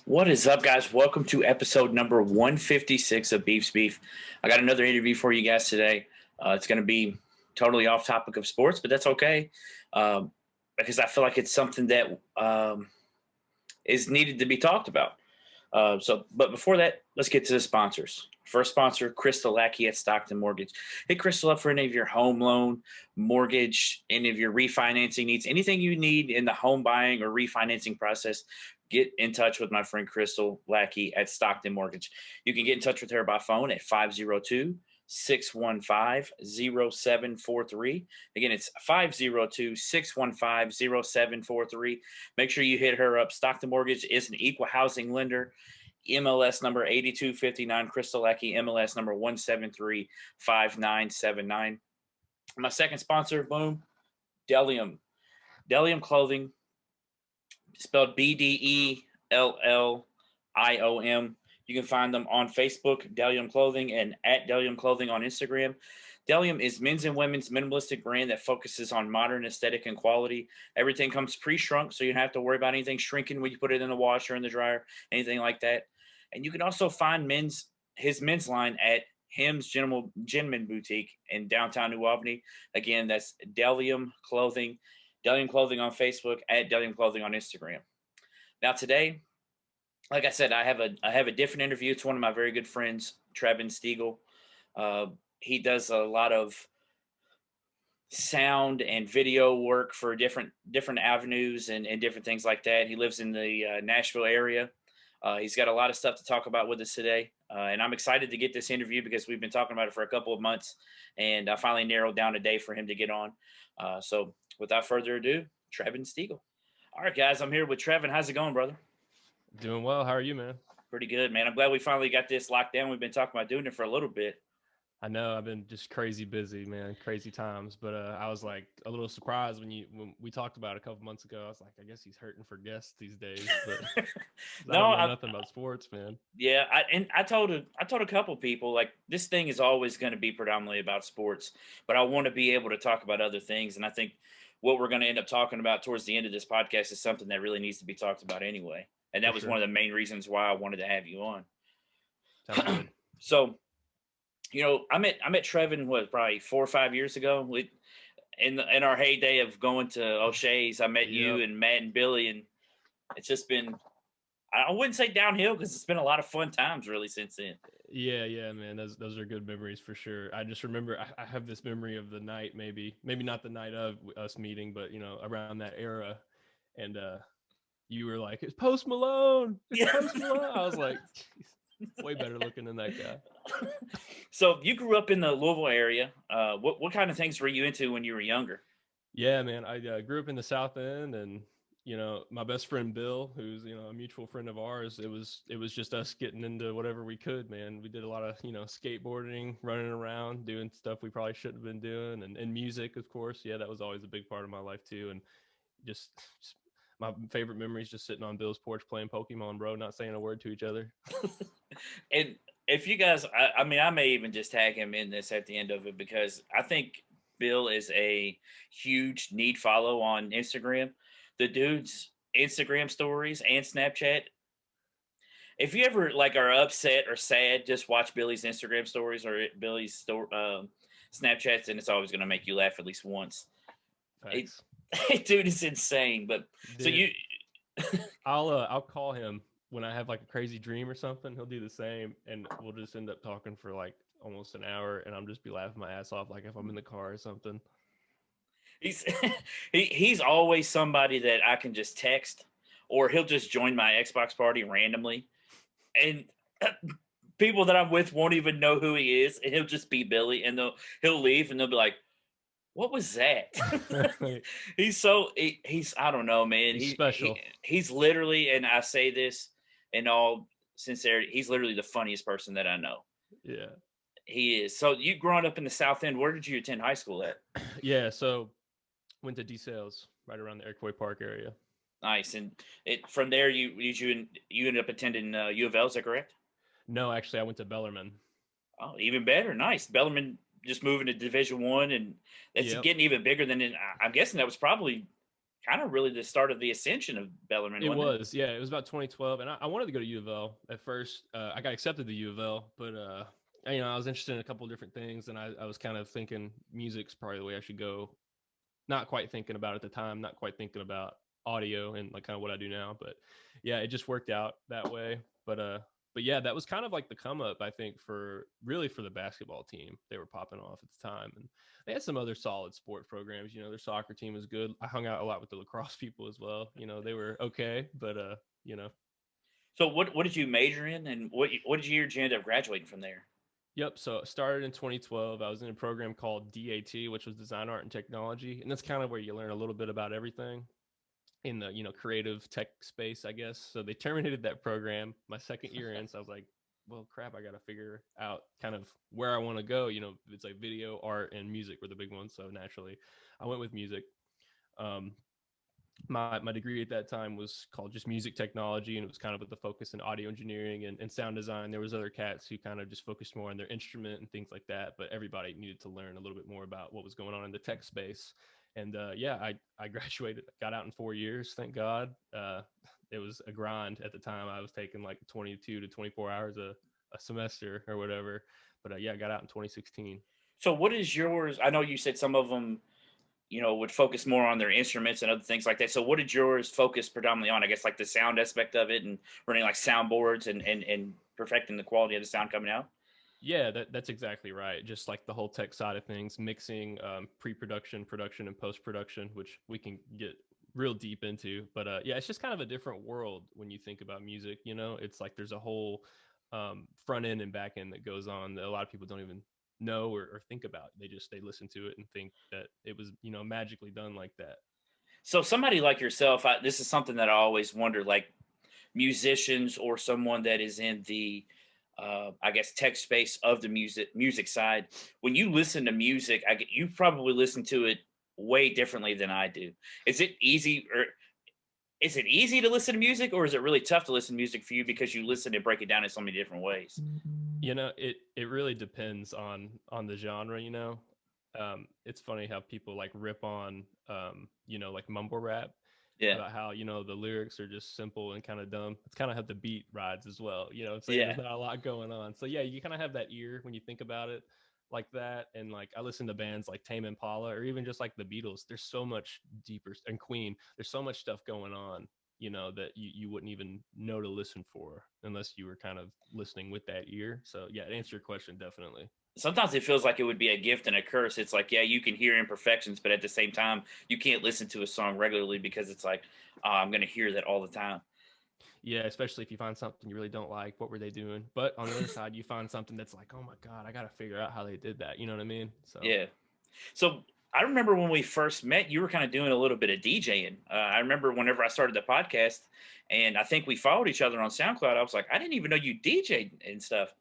What is up, guys? Welcome to episode number 156 of Beef's Beef. I got another interview for you guys today. It's going to be totally off topic of sports, but that's okay because I feel like it's something that is needed to be talked about. But before that, let's get to the sponsors. First sponsor, Crystal Lackey at Stockton Mortgage. Hit Crystal up for any of your home loan, mortgage, any of your refinancing needs, anything you need in the home buying or refinancing process. Get in touch with my friend Crystal Lackey at Stockton Mortgage. You can get in touch with her by phone at 502-615-0743. Again, it's 502-615-0743. Make sure you hit her up. Stockton Mortgage is an equal housing lender. MLS number 8259, Crystal Lackey, MLS number 1735979. My second sponsor, boom, Delium. Delium Clothing, spelled Bdellium. You can find them on Facebook, Delium Clothing, and at Delium Clothing on Instagram. Delium is men's and women's minimalistic brand that focuses on modern aesthetic and quality. Everything comes pre-shrunk, so you don't have to worry about anything shrinking when you put it in the washer or in the dryer, anything like that. And you can also find his men's line at Him's Gentleman Boutique in downtown New Albany. Again, that's Delium Clothing. Delium Clothing on Facebook, at Delium Clothing on Instagram. Now today, like I said, I have a different interview. It's one of my very good friends, Trevyn Stegall. He does a lot of sound and video work for different avenues and different things like that. He lives in the Nashville area. He's got a lot of stuff to talk about with us today. And I'm excited to get this interview because we've been talking about it for a couple of months, and I finally narrowed down a day for him to get on. So without further ado, Trevyn Stegall. All right, guys, I'm here with Trevyn. How's it going, brother? Doing well. How are you, man? Pretty good, man. I'm glad we finally got this locked down. We've been talking about doing it for a little bit. I know I've been just crazy busy, man, crazy times. But I was like a little surprised when we talked about it a couple months ago. I was like, I guess he's hurting for guests these days. But No, I don't know nothing about sports, man. Yeah, I told a couple people, like, this thing is always going to be predominantly about sports, but I want to be able to talk about other things. And I think what we're going to end up talking about towards the end of this podcast is something that really needs to be talked about anyway. And that For was sure. one of the main reasons why I wanted to have you on. Sounds good. So, I met Trevyn probably 4 or 5 years ago. In our heyday of going to O'Shea's, I met you and Matt and Billy, and it's just been, I wouldn't say downhill because it's been a lot of fun times really since then. Yeah, man. Those are good memories for sure. I just remember I have this memory of the night, maybe not the night of us meeting, but around that era, and you were like, "It's Post Malone." It's Post Malone. I was like, way better looking than that guy. So you grew up in the Louisville area. What kind of things were you into when you were younger? Yeah, man. I grew up in the South End, and my best friend Bill, who's a mutual friend of ours. It was just us getting into whatever we could, man. We did a lot of skateboarding, running around, doing stuff we probably shouldn't have been doing, and music, of course. Yeah, that was always a big part of my life too, and just my favorite memory is just sitting on Bill's porch playing Pokemon, bro, not saying a word to each other. And if you guys, I mean, I may even just tag him in this at the end of it because I think Bill is a huge need follow on Instagram. The dude's Instagram stories and Snapchat. If you ever are upset or sad, just watch Billy's Instagram stories or Billy's Snapchats, and it's always going to make you laugh at least once. Dude is insane. But dude, so you, I'll call him when I have a crazy dream or something. He'll do the same, and we'll just end up talking for almost an hour, and I'm just be laughing my ass off if I'm in the car or something. He's always somebody that I can just text, or he'll just join my Xbox party randomly, and people that I'm with won't even know who he is, and he'll just be Billy, and he'll leave, and they'll be like, "What was that?" He's I don't know, man. He's special. He's literally, and I say this in all sincerity, he's literally the funniest person that I know. Yeah, he is. So you growing up in the South End, where did you attend high school at? Yeah, so went to DSales right around the Iroquois Park area. Nice. And from there, you ended up attending U of L, is that correct? No, actually, I went to Bellarmine. Oh, even better. Nice. Bellarmine just moving to Division I, and it's getting even bigger than I'm guessing that was probably kind of really the start of the ascension of Bellarmine, It wasn't it? was, yeah, it was about 2012, and I wanted to go to U of L at first. I got accepted to U of L, but I was interested in a couple of different things, and I was kind of thinking music's probably the way I should go. Not quite thinking about it at the time, not quite thinking about audio and like kind of what I do now, but yeah, it just worked out that way. But yeah, that was kind of like the come up, I think, for really for the basketball team. They were popping off at the time, and they had some other solid sport programs. Their soccer team was good. I hung out a lot with the lacrosse people as well. They were okay, but you know, So what did you major in, and what year did you end up graduating from there? Yep. So it started in 2012. I was in a program called DAT, which was Design, Art, and Technology, and that's kind of where you learn a little bit about everything in the creative tech space, I guess. So they terminated that program my second year in. So I was like, well, crap, I got to figure out kind of where I want to go. It's like video, art, and music were the big ones. So naturally, I went with music. Um, my degree at that time was called just music technology, and it was kind of with the focus in audio engineering and sound design. There was other cats who kind of just focused more on their instrument and things like that, but everybody needed to learn a little bit more about what was going on in the tech space. And yeah, I graduated, got out in 4 years, thank God. It was a grind at the time. I was taking like 22 to 24 hours a semester or whatever, but yeah, I got out in 2016. So what is yours? I know you said some of them, would focus more on their instruments and other things like that. So what did yours focus predominantly on? I guess like the sound aspect of it and running like soundboards and perfecting the quality of the sound coming out. Yeah, that's exactly right. Just like the whole tech side of things, mixing, pre-production, production, and post-production, which we can get real deep into. But yeah, it's just kind of a different world when you think about music. It's like there's a whole front end and back end that goes on that a lot of people don't even know or think about. They listen to it and think that it was magically done like that. So somebody like yourself, this is something that I always wonder, like musicians or someone that is in the, I guess, tech space of the music side. When you listen to music, you probably listen to it way differently than I do. Is it easy or is it easy to listen to music, or is it really tough to listen to music for you because you listen and break it down in so many different ways? It really depends on the genre. It's funny how people like rip on like mumble rap Yeah, about how the lyrics are just simple and kind of dumb. It's kind of how the beat rides as well. I'm saying yeah. there's not a lot going on. So yeah, you kind of have that ear when you think about it like that. And like I listen to bands like Tame Impala or even just like the Beatles. There's so much deeper, and Queen. There's so much stuff going on. That you wouldn't even know to listen for unless you were kind of listening with that ear. So yeah, to answer your question, definitely. Sometimes it feels like it would be a gift and a curse. It's like, yeah, you can hear imperfections, but at the same time, you can't listen to a song regularly because it's like, I'm going to hear that all the time. Yeah, especially if you find something you really don't like, what were they doing? But on the other side, you find something that's like, oh my God, I got to figure out how they did that. You know what I mean? So, Yeah. So I remember when we first met, you were kind of doing a little bit of DJing. I remember whenever I started the podcast, and I think we followed each other on SoundCloud. I was like, I didn't even know you DJed and stuff.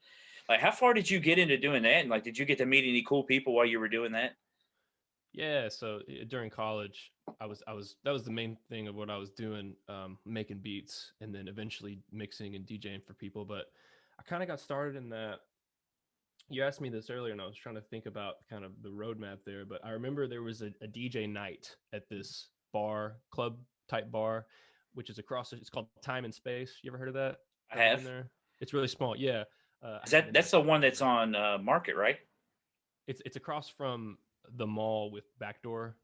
Like, how far did you get into doing that? And like, did you get to meet any cool people while you were doing that? yeah. So during college, that was the main thing of what I was doing, making beats and then eventually mixing and DJing for people. But I kind of got started in that. You asked me this earlier, and I was trying to think about kind of the roadmap there. But I remember there was a DJ night at this club type bar, which is across. It's called Time and Space. You ever heard of that? I Ever been have. there? It's really small. Yeah, I Is haven't that been there that's the for one that's forever. on Market, right? It's across from the mall with Backdoor.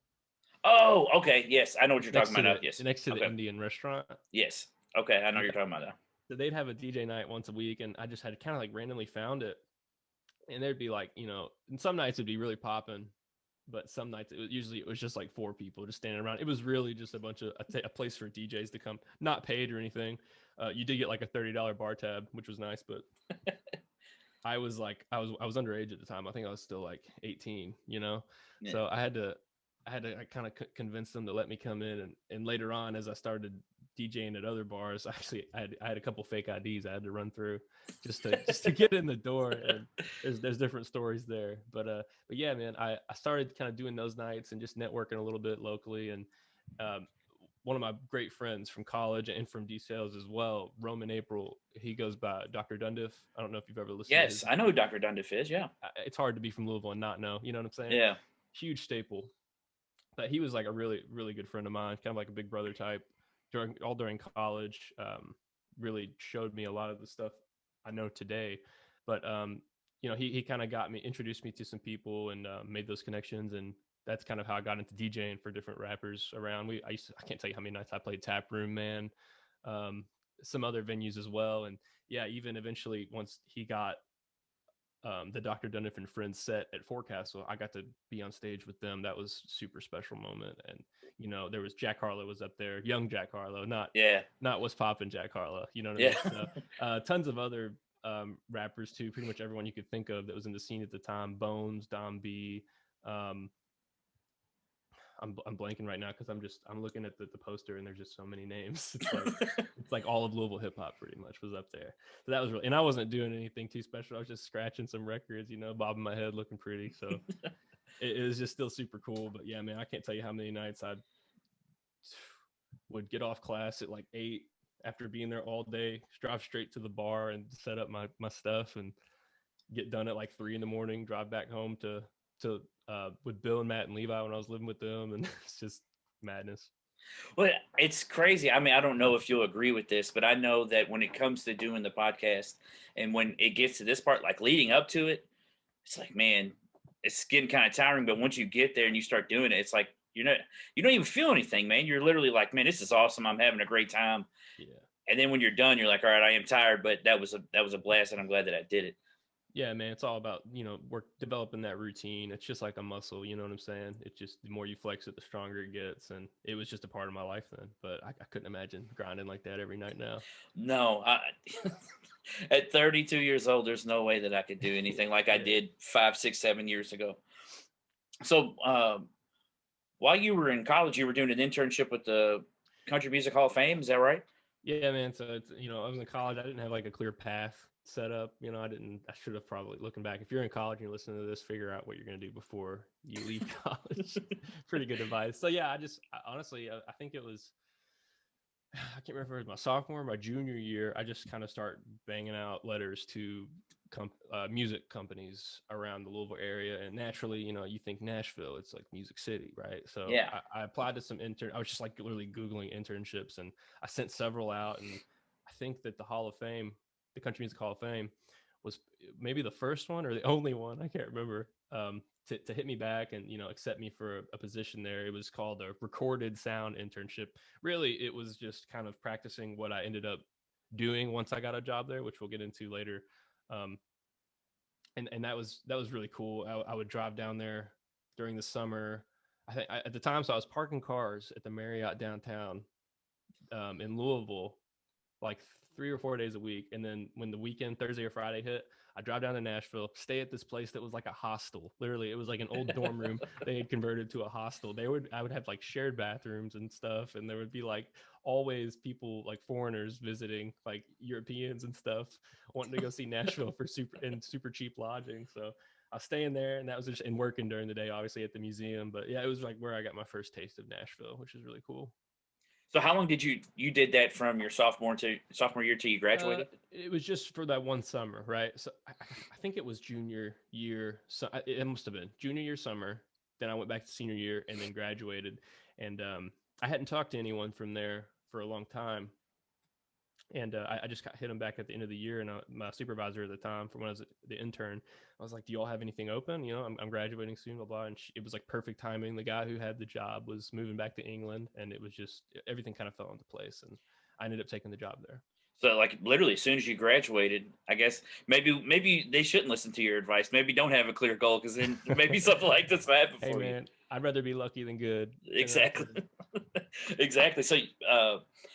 Oh, okay. Yes, I know what It's you're talking about now. Yes. next to the Okay. Indian restaurant. Yes. Okay, I know what Yeah. you're talking about now. So they'd have a DJ night once a week, and I just had kind of like randomly found it, and there'd be like and some nights it'd be really popping, but some nights it was just like four people just standing around. It was really just a bunch of a place for DJs to come, not paid or anything. You did get like a $30 bar tab, which was nice, but I was underage at the time. I think I was still like 18. Yeah. So I had to kind of convince them to let me come in, and later on as I started DJing at other bars, actually I had a couple fake IDs I had to run through just to get in the door, and there's different stories there. But yeah, man, I started kind of doing those nights and just networking a little bit locally, and um, one of my great friends from college and from D sales as well, Roman April. He goes by Dr. Dundiff. I don't know if you've ever listened to Yes, his I know who music. Dr. Dundiff is. Yeah. It's hard to be from Louisville and not know. You know what I'm saying? Yeah. Huge staple. but he was like a really, really good friend of mine, kind of like a big brother type during college. Really showed me a lot of the stuff I know today. But he kind of introduced me to some people and made those connections, and that's kind of how I got into DJing for different rappers around. I can't tell you how many nights I played Tap Room, man. Some other venues as well, and yeah, even eventually once he got the Dr. Dunnif and Friends set at Forecastle, I got to be on stage with them. That was a super special moment. And there was Jack Harlow was up there, young Jack Harlow, not what's poppin' Jack Harlow. You know what I mean? So, tons of other rappers too. Pretty much everyone you could think of that was in the scene at the time. Bones, Dom B. I'm blanking right now because I'm looking at the poster and there's just so many names. It's like all of Louisville hip hop pretty much was up there. So that was really, and I wasn't doing anything too special. I was just scratching some records, bobbing my head, looking pretty. So it was just still super cool. But yeah, man, I can't tell you how many nights I would get off class at like 8 after being there all day, drive straight to the bar and set up my stuff and get done at like 3 a.m, drive back home to with Bill and Matt and Levi when I was living with them, and it's just madness. Well, it's crazy. I mean, I don't know if you'll agree with this, but I know that when it comes to doing the podcast and when it gets to this part, like leading up to it, it's like, man, it's getting kind of tiring. But once you get there and you start doing it, it's like you don't even feel anything, man. You're literally like, man, this is awesome. I'm having a great time. Yeah. And then when you're done, you're like, all right, I am tired, but that was a blast, and I'm glad that I did it. Yeah, man, it's all about, work, developing that routine. It's just like a muscle, you know what I'm saying? It's just the more you flex it, the stronger it gets. And it was just a part of my life then. But I couldn't imagine grinding like that every night now. No, at 32 years old, there's no way that I could do anything like I did 5, 6, 7 years ago. So while you were in college, you were doing an internship with the Country Music Hall of Fame. Is that right? Yeah, man. So it's, I was in college. I didn't have like a clear path set up. I should have probably, looking back, if you're in college and you're listening to this, figure out what you're going to do before you leave college. Pretty good advice. So yeah, honestly, I think it was, I can't remember if it was my sophomore or my junior year. I just kind of start banging out letters to music companies around the Louisville area. And naturally, you think Nashville, it's like Music City, right? So Yeah. I applied to some I was just like literally Googling internships, and I sent several out. And I think that the Hall of Fame, the Country Music Hall of Fame, was maybe the first one or the only one, I can't remember, to hit me back and, accept me for a position there. It was called a recorded sound internship. Really, it was just kind of practicing what I ended up doing once I got a job there, which we'll get into later. And that was really cool. I would drive down there during the summer. I think at the time, so I was parking cars at the Marriott downtown in Louisville, like 3 or 4 days a week. And then when the weekend, Thursday or Friday hit, I drive down to Nashville, stay at this place that was like a hostel. Literally, it was like an old dorm room they had converted to a hostel. I would have like shared bathrooms and stuff, and there would be like always people, like foreigners visiting, like Europeans and stuff, wanting to go see Nashville for super cheap lodging. So I was staying there, and that was just, and working during the day, obviously at the museum. But yeah, it was like where I got my first taste of Nashville, which is really cool. So how long did you did that from your sophomore year till you graduated? It was just for that one summer, right? So I think it was junior year. So it must have been junior year summer. Then I went back to senior year and then graduated. And I hadn't talked to anyone from there for a long time. And I just hit him back at the end of the year. And my supervisor at the time, from when I was the intern, I was like, "Do you all have anything open? I'm graduating soon, blah blah." And it was like perfect timing. The guy who had the job was moving back to England, and it was just, everything kind of fell into place. And I ended up taking the job there. So like literally as soon as you graduated, I guess maybe they shouldn't listen to your advice. Maybe don't have a clear goal, because then maybe something like this will happen Hey for man, you. I'd rather be lucky than good. Exactly. Exactly. So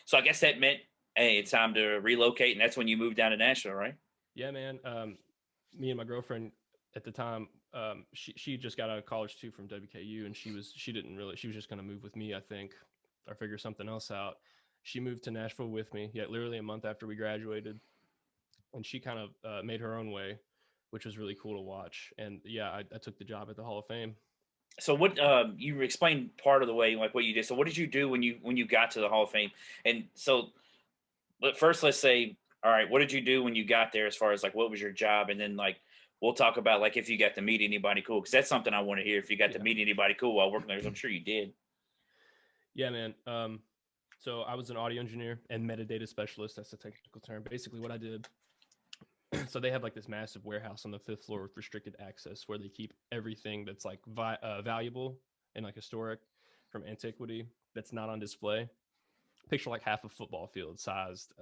so I guess that meant, hey, it's time to relocate, and that's when you moved down to Nashville, right? Yeah, man. Me and my girlfriend at the time, she just got out of college too from WKU, and she was just going to move with me, I think, or figure something else out. She moved to Nashville with me, yeah, literally a month after we graduated, and she kind of made her own way, which was really cool to watch. And yeah, I took the job at the Hall of Fame. So what you explained part of the way, like what you did. So what did you do when you got to the Hall of Fame? And so but first let's say, all right, what did you do when you got there, as far as like what was your job, and then like we'll talk about like if you got to meet anybody cool, because that's something I want to hear. If you got to Yeah. meet anybody cool while working there, 'cause I'm sure you did. Yeah, man. So I was an audio engineer and metadata specialist. That's the technical term. Basically, what I did. So they have like this massive warehouse on the 5th floor with restricted access where they keep everything that's like valuable and like historic from antiquity that's not on display. Picture like half a football field sized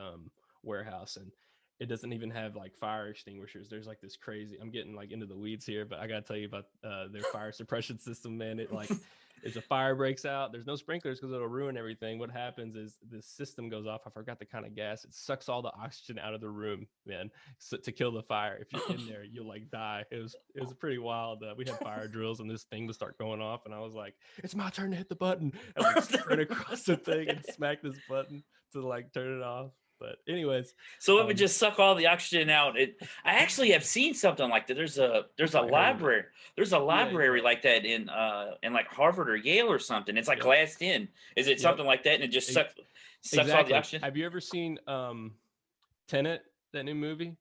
warehouse, and it doesn't even have like fire extinguishers. There's like this crazy, I'm getting like into the weeds here, but I gotta tell you about their fire suppression system, man. It like if a fire breaks out, there's no sprinklers because it'll ruin everything. What happens is this system goes off. I forgot the kind of gas. It sucks all the oxygen out of the room, man, so, to kill the fire. If you're in there, you'll like die. It was pretty wild. We had fire drills and this thing would start going off, and I was like, it's my turn to hit the button. And like sprint across the thing and smack this button to like turn it off. But anyways, So it would just suck all the oxygen out. I actually have seen something like that. There's a library. There's a library like that in like Harvard or Yale or something. It's like glassed in. Is it something like that? And it just sucks all the oxygen. Have you ever seen Tenet, that new movie?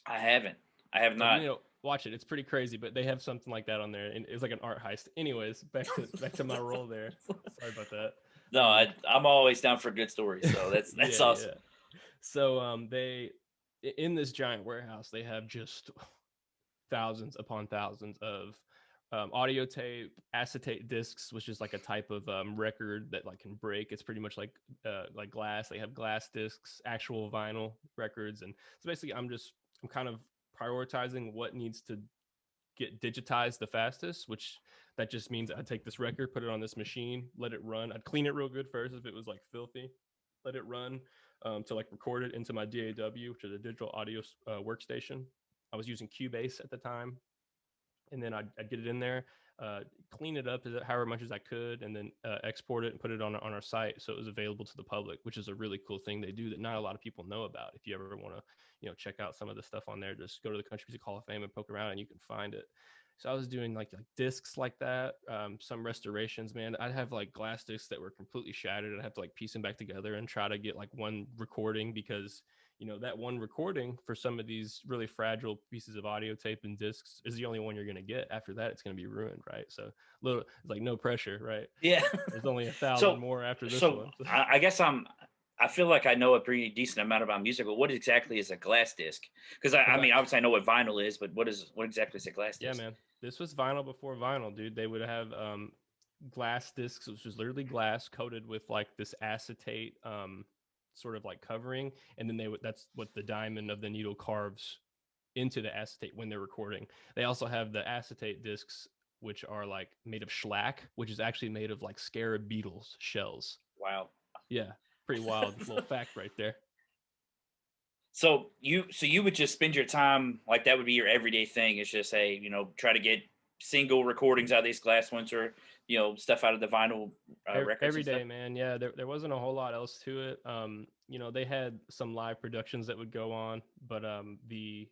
I haven't. I have not. Watch it. It's pretty crazy, but they have something like that on there, and it's like an art heist. Anyways, back to my role there. Sorry about that. No, I'm always down for good stories. So that's awesome. Yeah. So they, in this giant warehouse, they have just thousands upon thousands of audio tape, acetate discs, which is like a type of record that like can break. It's pretty much like glass. They have glass discs, actual vinyl records, and so basically, I'm kind of prioritizing what needs to get digitized the fastest, which that just means I'd take this record, put it on this machine, let it run. I'd clean it real good first if it was like filthy, let it run to like record it into my DAW, which is a digital audio workstation. I was using Cubase at the time. And then I'd get it in there, clean it up however much as I could, and then export it and put it on our site so it was available to the public, which is a really cool thing they do that not a lot of people know about. If you ever want to, check out some of the stuff on there, just go to the Country Music Hall of Fame and poke around and you can find it. So I was doing like discs like that, some restorations, man. I'd have like glass discs that were completely shattered. I'd have to like piece them back together and try to get like one recording, because that one recording for some of these really fragile pieces of audio tape and discs is the only one you're going to get. After that, it's going to be ruined, right? So it's like no pressure, right? Yeah. There's only 1,000 more after this one. I guess I feel like I know a pretty decent amount about music, but what exactly is a glass disc? Because I mean, obviously I know what vinyl is, but what exactly is a glass disc? Yeah, man. This was vinyl before vinyl, dude. They would have glass discs, which was literally glass coated with like this acetate sort of like covering, and then that's what the diamond of the needle carves into the acetate when they're recording. They also have the acetate discs, which are like made of shellac, which is actually made of like scarab beetles shells. Wow. Yeah, pretty wild little fact right there. So you would just spend your time like that would be your everyday thing. It's just try to get single recordings out of these glass ones, or stuff out of the vinyl records every day, man. Yeah, there wasn't a whole lot else to it. They had some live productions that would go on, but they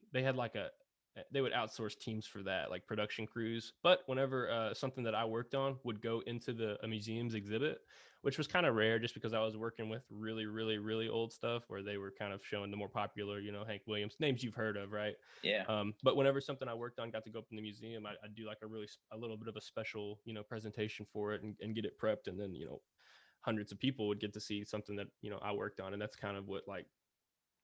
would outsource teams for that, like production crews. But whenever something that I worked on would go into a museum's exhibit, which was kind of rare just because I was working with really, really, really old stuff where they were kind of showing the more popular, Hank Williams, names you've heard of, right? Yeah. But whenever something I worked on got to go up in the museum, I'd do like a little bit of a special, presentation for it and get it prepped. And then, hundreds of people would get to see something that, I worked on. And that's kind of what like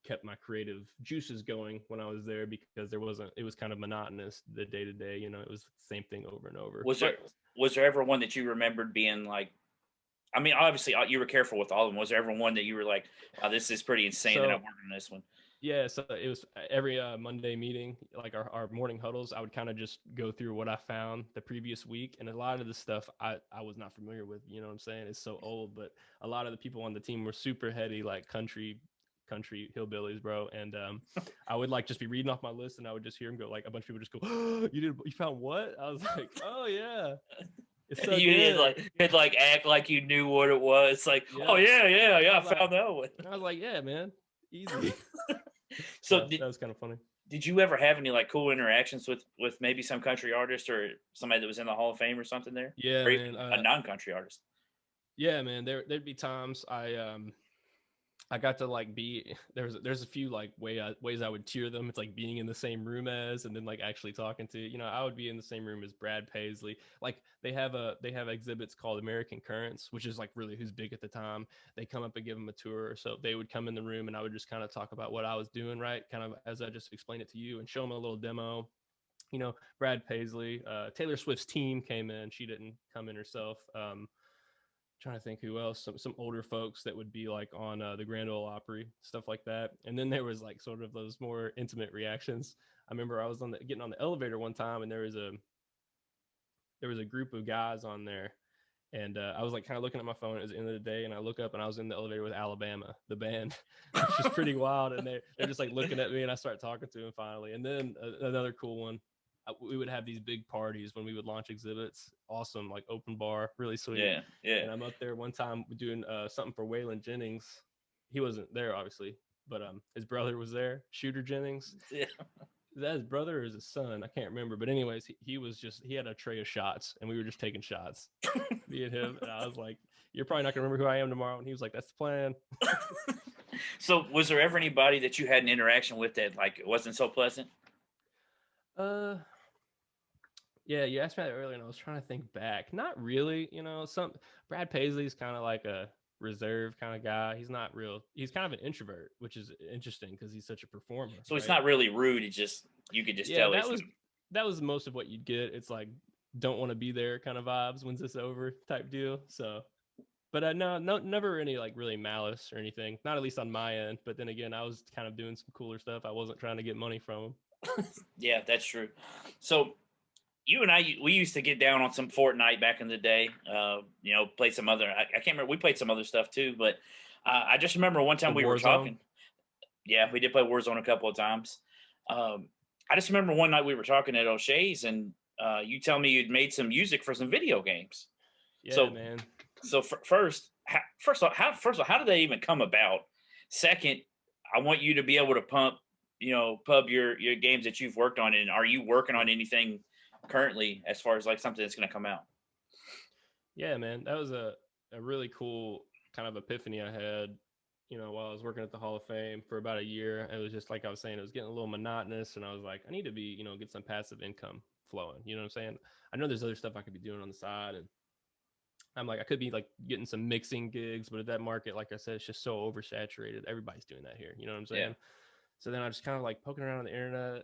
kept my creative juices going when I was there, because it was kind of monotonous the day to day, it was the same thing over and over. Was there ever one that you remembered being like, I mean, obviously you were careful with all of them. Was there ever one that you were like, oh, this is pretty insane that I'm working on this one? Yeah, so it was every Monday meeting, like our morning huddles, I would kind of just go through what I found the previous week. And a lot of the stuff I was not familiar with, you know what I'm saying? It's so old, but a lot of the people on the team were super heady, like country hillbillies, bro. And I would like just be reading off my list, and I would just hear them go, like a bunch of people just go, oh, you found what? I was like, oh yeah. So you had like act like you knew what it was. Like, yeah. Oh yeah, I found that one. I was like, yeah, man, easy. So that was kind of funny. Did you ever have any like cool interactions with maybe some country artist or somebody that was in the Hall of Fame or something there? Yeah, or man, a non-country artist. Yeah, man. There'd be times I, I mean, obviously, you were careful with all of them. Was there ever one that you remembered being like, I this is pretty insane that I'm working on this one? I mean, a lot of the stuff I was working with really, really, really old stuff where they were kind of showing the more popular, Hank Williams, names you've heard of, right? Yeah, so it was every Monday meeting, like our morning huddles, I would kind of just go through what I found the previous week. And a lot of the people on the team were super heady, like country hillbillies, bro. And I would like just be reading off my list, and I would just hear them go, like a bunch of people just go, oh, you found what? I was like, oh yeah. I got to like there's a few like ways I would tier them. It's like being in the same room as, and then like actually talking to, I would be in the same room as Brad Paisley. Like they have exhibits called American Currents, which is like really who's big at the time. They come up and give them a tour. So they would come in the room and I would just kind of talk about what I was doing, right? Kind of as I just explained it to you, and show them a little demo. Brad Paisley, Taylor Swift's team came in. She didn't come in herself. Trying to think who else, some older folks that would be like on the Grand Ole Opry, stuff like that. And then there was like sort of those more intimate reactions. I remember I was getting on the elevator one time, and there was a group of guys on there, and I was like kind of looking at my phone. It was the end of the day, and I look up and I was in the elevator with Alabama, the band, which is pretty wild. And they're just like looking at me, and I start talking to them finally. And then another cool one, we would have these big parties when we would launch exhibits. Awesome, like open bar, really sweet. Yeah, yeah. And I'm up there one time doing something for Waylon Jennings. He wasn't there, obviously, but his brother was there, Shooter Jennings. Yeah. Is that his brother or his son? I can't remember. But anyways, he had a tray of shots, and we were just taking shots, me and him. And I was like, "You're probably not gonna remember who I am tomorrow." And he was like, "That's the plan." So was there ever anybody that you had an interaction with that like it wasn't so pleasant? Yeah, you asked me that earlier, and I was trying to think back. Not really, Brad Paisley's kind of like a reserved kind of guy. He's not real. He's kind of an introvert, which is interesting because he's such a performer. So it's not really rude. It's just you could just tell. That was most of what you'd get. It's like don't want to be there kind of vibes. When's this over type deal. So, but no, never any like really malice or anything. Not at least on my end. But then again, I was kind of doing some cooler stuff. I wasn't trying to get money from him. Yeah, that's true. So you and we used to get down on some Fortnite back in the day. Play some other. I can't remember. We played some other stuff too, but I just remember one time we were talking. Yeah, we did play Warzone a couple of times. I just remember one night we were talking at O'Shea's, and you tell me you'd made some music for some video games. Yeah, man. So first of all, how did they even come about? Second, I want you to be able to pub your games that you've worked on, and are you working on anything currently as far as like something that's going to come out? Yeah, man, that was a really cool kind of epiphany I had, while I was working at the Hall of Fame for about a year. It was just like I was saying, it was getting a little monotonous, and I was like, I need to be, get some passive income flowing. You know what I'm saying? I know there's other stuff I could be doing on the side, and I'm like, I could be like getting some mixing gigs, but at that market, like I said, it's just so oversaturated. Everybody's doing that here. You know what I'm saying? Yeah. So then I just kind of like poking around on the internet,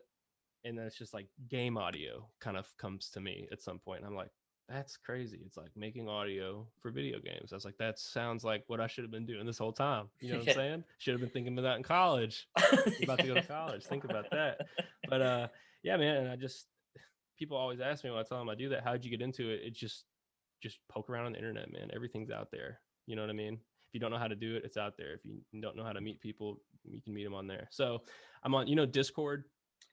and then it's just like game audio kind of comes to me at some point. And I'm like, that's crazy. It's like making audio for video games. I was like, that sounds like what I should have been doing this whole time. You know what I'm saying? Should have been thinking of that in college. About to go to college. Think about that. But yeah, man. And people always ask me when I tell them I do that, how'd you get into it? It's just poke around on the internet, man. Everything's out there. You know what I mean? If you don't know how to do it, it's out there. If you don't know how to meet people, you can meet them on there. So I'm on, Discord.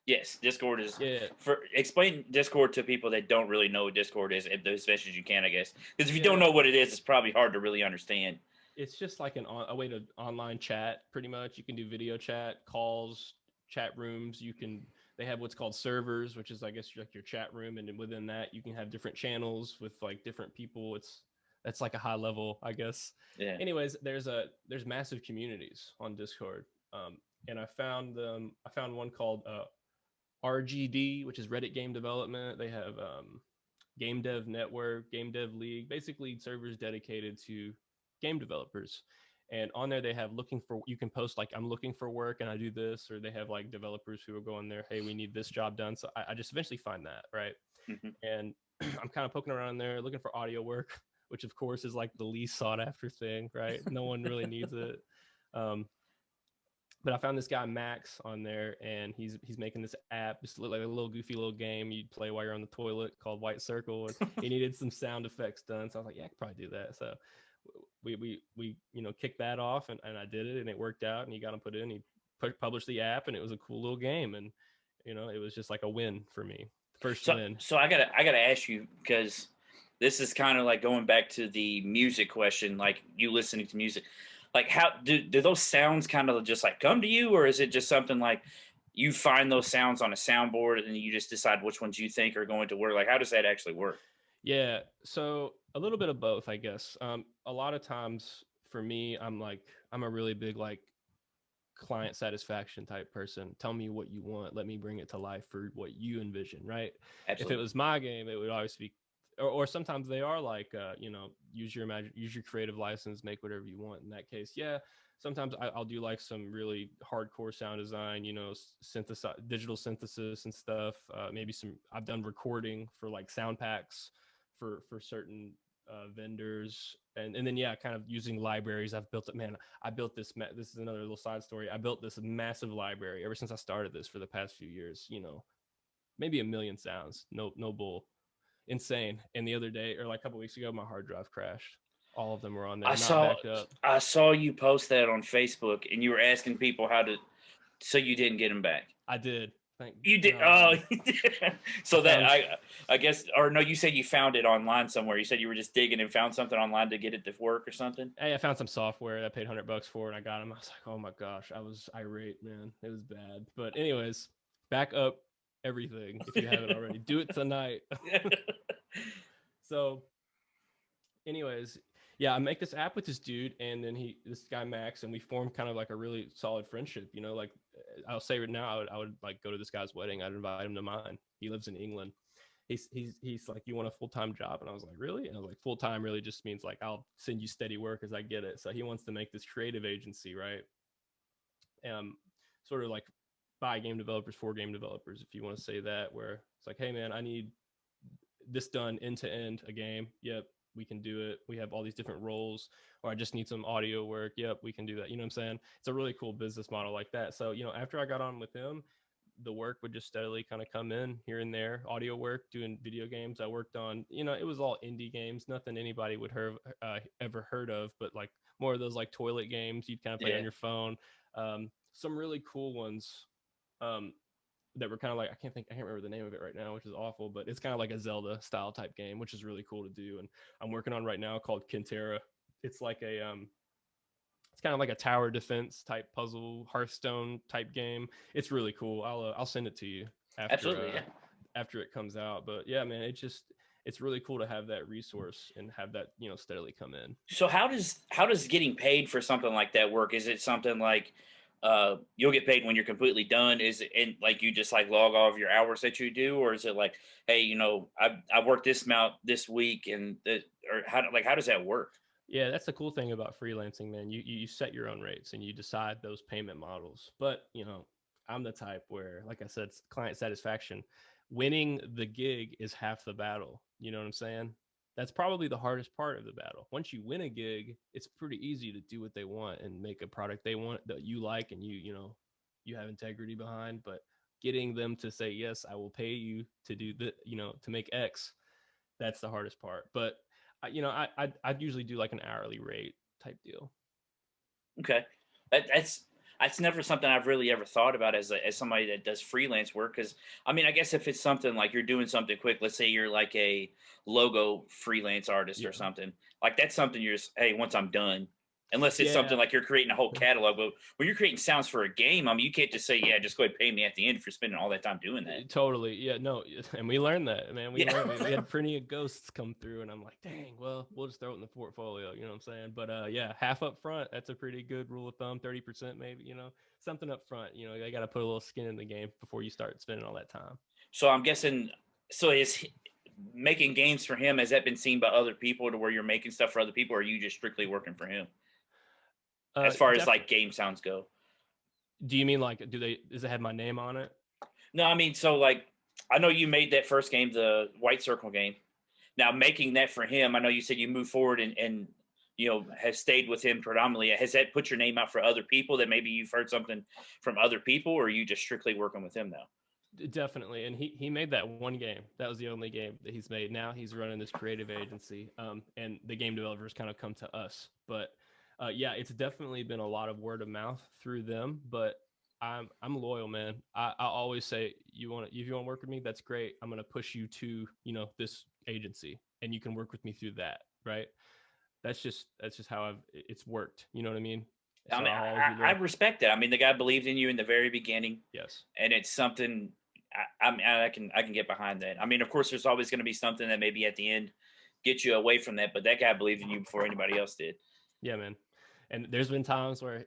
Yes, Discord is. Yeah. Explain Discord to people that don't really know what Discord is, as best as you can, I guess. Because if you don't know what it is, it's probably hard to really understand. It's just like a way to online chat, pretty much. You can do video chat, calls, chat rooms. They have what's called servers, which is, I guess, like your chat room, and within that, you can have different channels with like different people. That's like a high level, I guess. Yeah. Anyways, there's massive communities on Discord, and I found one called RGD, which is Reddit Game Development. They have Game Dev Network, Game Dev League, basically servers dedicated to game developers. And on there, they have you can post like, I'm looking for work and I do this, or they have like developers who are going there, hey, we need this job done. So I just eventually find that, right? Mm-hmm. And I'm kind of poking around there looking for audio work, which of course is like the least sought after thing, right? No one really needs it. But I found this guy Max on there, and he's making this app, just like a little goofy little game you'd play while you're on the toilet called White Circle, and he needed some sound effects done. So I was like, yeah, I could probably do that. So we kicked that off, and I did it, and it worked out, and he got him put in. He published the app, and it was a cool little game, and it was just like a win for me, first win. So I gotta ask you, because this is kind of like going back to the music question, like you listening to music. Like, how do those sounds kind of just like come to you, or is it just something like you find those sounds on a soundboard and you just decide which ones you think are going to work? Like, how does that actually work? Yeah, so a little bit of both, I guess. A lot of times for me, I'm a really big like client satisfaction type person. Tell me what you want. Let me bring it to life for what you envision, right? If it Absolutely. was my game, it would always be, or sometimes they are like, use your creative license, make whatever you want. In that case, yeah. Sometimes I'll do like some really hardcore sound design, digital synthesis and stuff. Maybe I've done recording for like sound packs for certain vendors, and then yeah, kind of using libraries. I've built it, man. I built this. This is another little side story. I built this massive library ever since I started this for the past few years. Maybe 1,000,000 sounds. No bull, insane. And the other day, or like a couple weeks ago, my hard drive crashed. All of them were on there, I not saw backed up. I saw you post that on Facebook, and you were asking people how to, so you didn't get them back. I did. Thank You did. Oh, God. you did. So I that found I guess, or no, you said you found it online somewhere. You said you were just digging and found something online to get it to work or something. Hey, I found some software. I paid $100 for it. And I got them. I was like, oh my gosh, I was irate, man. It was bad. But anyways, back up everything if you haven't already. Do it tonight. So, anyways, yeah, I make this app with this dude, and then this guy Max, and we formed kind of like a really solid friendship. Like I'll say right now, I would like go to this guy's wedding. I'd invite him to mine. He lives in England. He's like, you want a full-time job? And I was like, really? And I was like, full-time really just means like I'll send you steady work as I get it. So he wants to make this creative agency, right? Sort of like by game developers for game developers, if you want to say that, where it's like, hey man, I need this done end to end a game. Yep, we can do it. We have all these different roles. Or I just need some audio work. Yep, we can do that. You know what I'm saying? It's a really cool business model like that. So after I got on with him, the work would just steadily kind of come in here and there. Audio work, doing video games. I worked on, it was all indie games, nothing anybody would have ever heard of, but like more of those like toilet games you'd kind of play on your phone. Some really cool ones that were kind of like, I can't remember the name of it right now, which is awful, but it's kind of like a Zelda style type game, which is really cool to do. And I'm working on right now called Kintera. It's like it's kind of like a tower defense type puzzle, Hearthstone type game. It's really cool. I'll send it to you Absolutely, yeah. after it comes out. But yeah, man, it's really cool to have that resource and have that steadily come in. So how does getting paid for something like that work? Is it something like you'll get paid when you're completely done? Is it, and like you just like log all of your hours that you do, or is it like, hey, I worked this amount this week, and or how does that work? Yeah, that's the cool thing about freelancing, man. You set your own rates and you decide those payment models. But, I'm the type where, like I said, it's client satisfaction. Winning the gig is half the battle. You know what I'm saying? That's probably the hardest part of the battle. Once you win a gig, it's pretty easy to do what they want and make a product they want that you like and you have integrity behind. But getting them to say, yes, I will pay you to do the, to make X, that's the hardest part. But I'd usually do like an hourly rate type deal. Okay, that's never something I've really ever thought about as somebody that does freelance work. Because I mean, I guess if it's something like you're doing something quick, let's say you're like a logo freelance artist or Yeah. something, like that's something you're just, hey, once I'm done. Unless it's something Yeah. like you're creating a whole catalog, but when you're creating sounds for a game, I mean, you can't just say, "Yeah, just go ahead and pay me at the end for spending all that time doing that." Totally. Yeah. No. And we learned that, man. We Yeah, learned we had plenty of ghosts come through, and I'm like, dang. Well, we'll just throw it in the portfolio. You know what I'm saying? But yeah, half up front. That's a pretty good rule of thumb. 30% maybe. Something up front. They got to put a little skin in the game before you start spending all that time. so I'm guessing. So is making games for him, has that been seen by other people to where you're making stuff for other people, or are you just strictly working for him as far as like game sounds go? Do you mean like does it have my name on it? No, I mean, so like, I know you made that first game, the White Circle game. Now, making that for him, I know you said you moved forward and have stayed with him predominantly. Has that put your name out for other people that maybe you've heard something from other people, or are you just strictly working with him now? Definitely. And he made that one game. That was the only game that he's made. Now he's running this creative agency. And the game developers kind of come to us. But yeah, it's definitely been a lot of word of mouth through them. But I'm loyal, man. I always say if you want to work with me, that's great. I'm gonna push you to, this agency and you can work with me through that. Right. That's just how it's worked. You know what I mean? I So mean, I'll always be I loyal. respect that. I mean, the guy believed in you in the very beginning, Yes. and it's something I can get behind that. I mean, of course, there's always going to be something that maybe at the end gets you away from that, but that guy believed in you before anybody else did. Yeah, man. And there's been times where,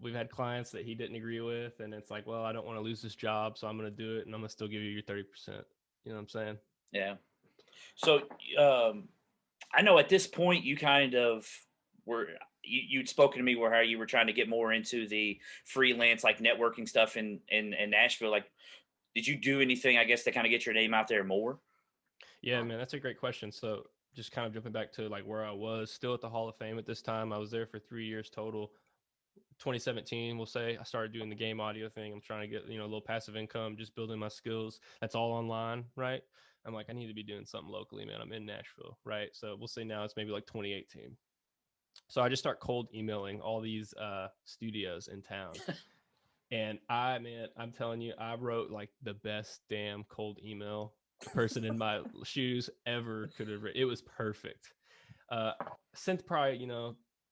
we've had clients that he didn't agree with, and it's like, well, I don't want to lose this job, so I'm going to do it, and I'm going to still give you your 30%. You know what I'm saying? Yeah. So, um, I know at this point you kind of were you'd spoken to me where how you were trying to get more into the freelance like networking stuff in Nashville. Like, did you do anything I guess to kind of get your name out there more? Yeah, man, that's a great question. So just kind of jumping back to like where I was still at the Hall of Fame at this time. I was there for 3 years total. 2017, we'll say, I started doing the game audio thing. I'm trying to get, a little passive income, just building my skills. That's all online, right? I'm like, I need to be doing something locally, man. I'm in Nashville, right? So we'll say now it's maybe like 2018. So I just start cold emailing all these studios in town. And man, I'm telling you, I wrote like the best damn cold email a person in my shoes ever could have written. It was perfect. Uh, Sent probably,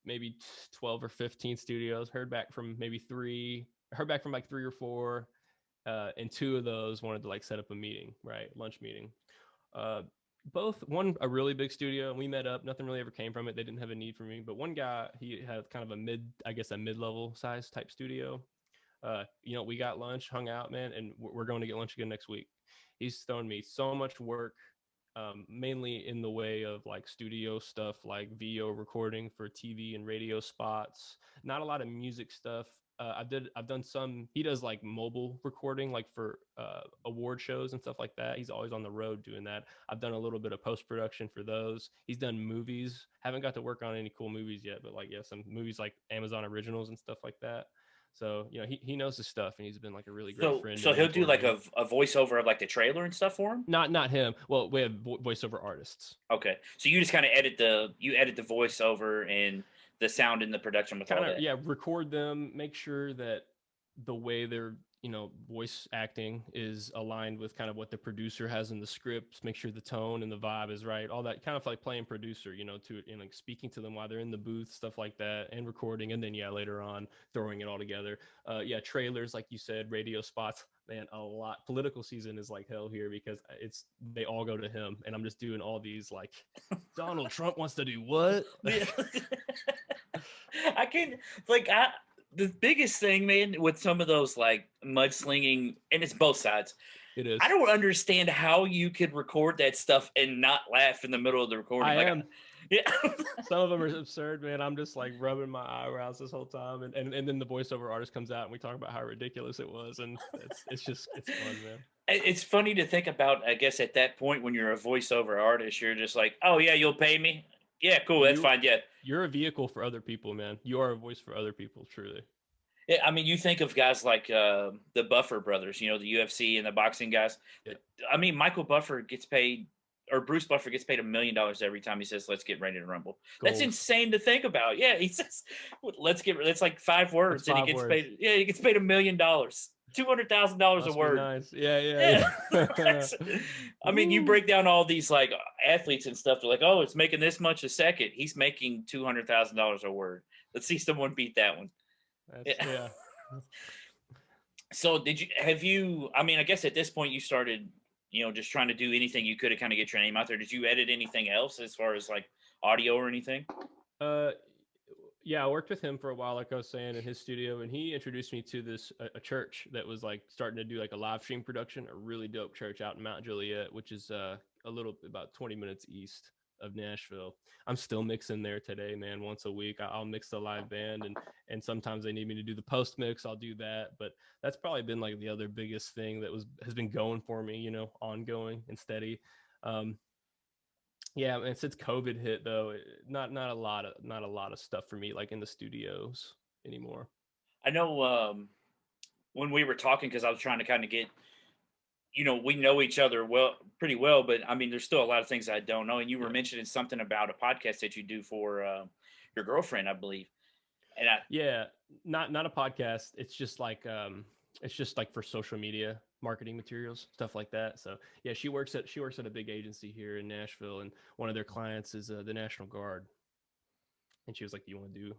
maybe 12 or 15 studios, heard back from maybe three, heard back from like three or four. And two of those wanted to like set up a meeting, right? Lunch meeting. Uh, one a really big studio, and we met up. Nothing really ever came from it. They didn't have a need for me. But one guy, he had kind of a mid-level size type studio. We got lunch, hung out, man, and we're going to get lunch again next week. He's thrown me so much work, mainly in the way of like studio stuff, like VO recording for TV and radio spots. Not a lot of music stuff. I've done some. He does like mobile recording, like for award shows and stuff like that. He's always on the road doing that. I've done a little bit of post production for those. He's done movies. Haven't got to work on any cool movies yet, but like some movies like Amazon originals and stuff like that. So he knows his stuff, and he's been like a really great friend So and he'll do mentor to like me. a voiceover of like the trailer and stuff for him. Not him. Well, we have voiceover artists. Okay, so you just kind of edit the voiceover and the sound and the production with all Kind of, that. yeah, record them, make sure that the way they're voice acting is aligned with kind of what the producer has in the script, make sure the tone and the vibe is right, all that, kind of like playing producer, to like speaking to them while they're in the booth, stuff like that, and recording, and then later on throwing it all together. Trailers, like you said, radio spots, man, a lot. Political season is like hell here because they all go to him, and I'm just doing all these like Donald Trump wants to do what. Yeah. I can like I the biggest thing, man, with some of those like mudslinging, and it's both sides. It I is. don't understand how you could record that stuff and not laugh in the middle of the recording. I Like, am. yeah, Some of them are absurd, man. I'm just like rubbing my eyebrows this whole time, and then the voiceover artist comes out and we talk about how ridiculous it was, and it's fun, man. it's funny to think about. I guess at that point when you're a voiceover artist, you're just like, oh yeah, you'll pay me. Yeah, cool, that's You fine. Yeah, you're a vehicle for other people, man. You are a voice for other people, truly. yeah. I mean, you think of guys like the Buffer brothers, the UFC and the boxing guys. Yeah, I mean, Michael Buffer gets paid, or Bruce Buffer gets paid $1 million every time he says, "Let's get ready to rumble." That's gold. insane to think about. Yeah, he says, "Let's get." It's like five That's words, and he 5 gets words. paid. Yeah, he gets paid $1 million, $200,000 a Must be word. nice. Yeah, Yeah, yeah. I mean, you Woo. break down all these like athletes and stuff. They're like, "Oh, it's making this much a second." He's making $200,000 a word. Let's see someone beat that one. That's Yeah. yeah. So have you, I mean, I guess at this point you started, just trying to do anything you could to kind of get your name out there. Did you edit anything else as far as like audio or anything? Uh, yeah, I worked with him for a while, like I was saying, in his studio, and he introduced me to this a church that was like starting to do like a live stream production, a really dope church out in Mount Juliet, which is a little about 20 minutes east of Nashville. I'm still mixing there today, man. Once a week, I'll mix the live band, and sometimes they need me to do the post mix. I'll do that, but that's probably been like the other biggest thing that has been going for me, ongoing and steady. Um, yeah, and since COVID hit though, not a lot of stuff for me like in the studios anymore. I know when we were talking, because I was trying to kind of get, we know each other pretty well, but I mean, there's still a lot of things I don't know. And you were Yeah. mentioning something about a podcast that you do for your girlfriend, I believe. And Yeah, not a podcast. It's just like for social media marketing materials, stuff like that. So yeah, she works at a big agency here in Nashville, and one of their clients is the National Guard. And she was like, "Do you want to do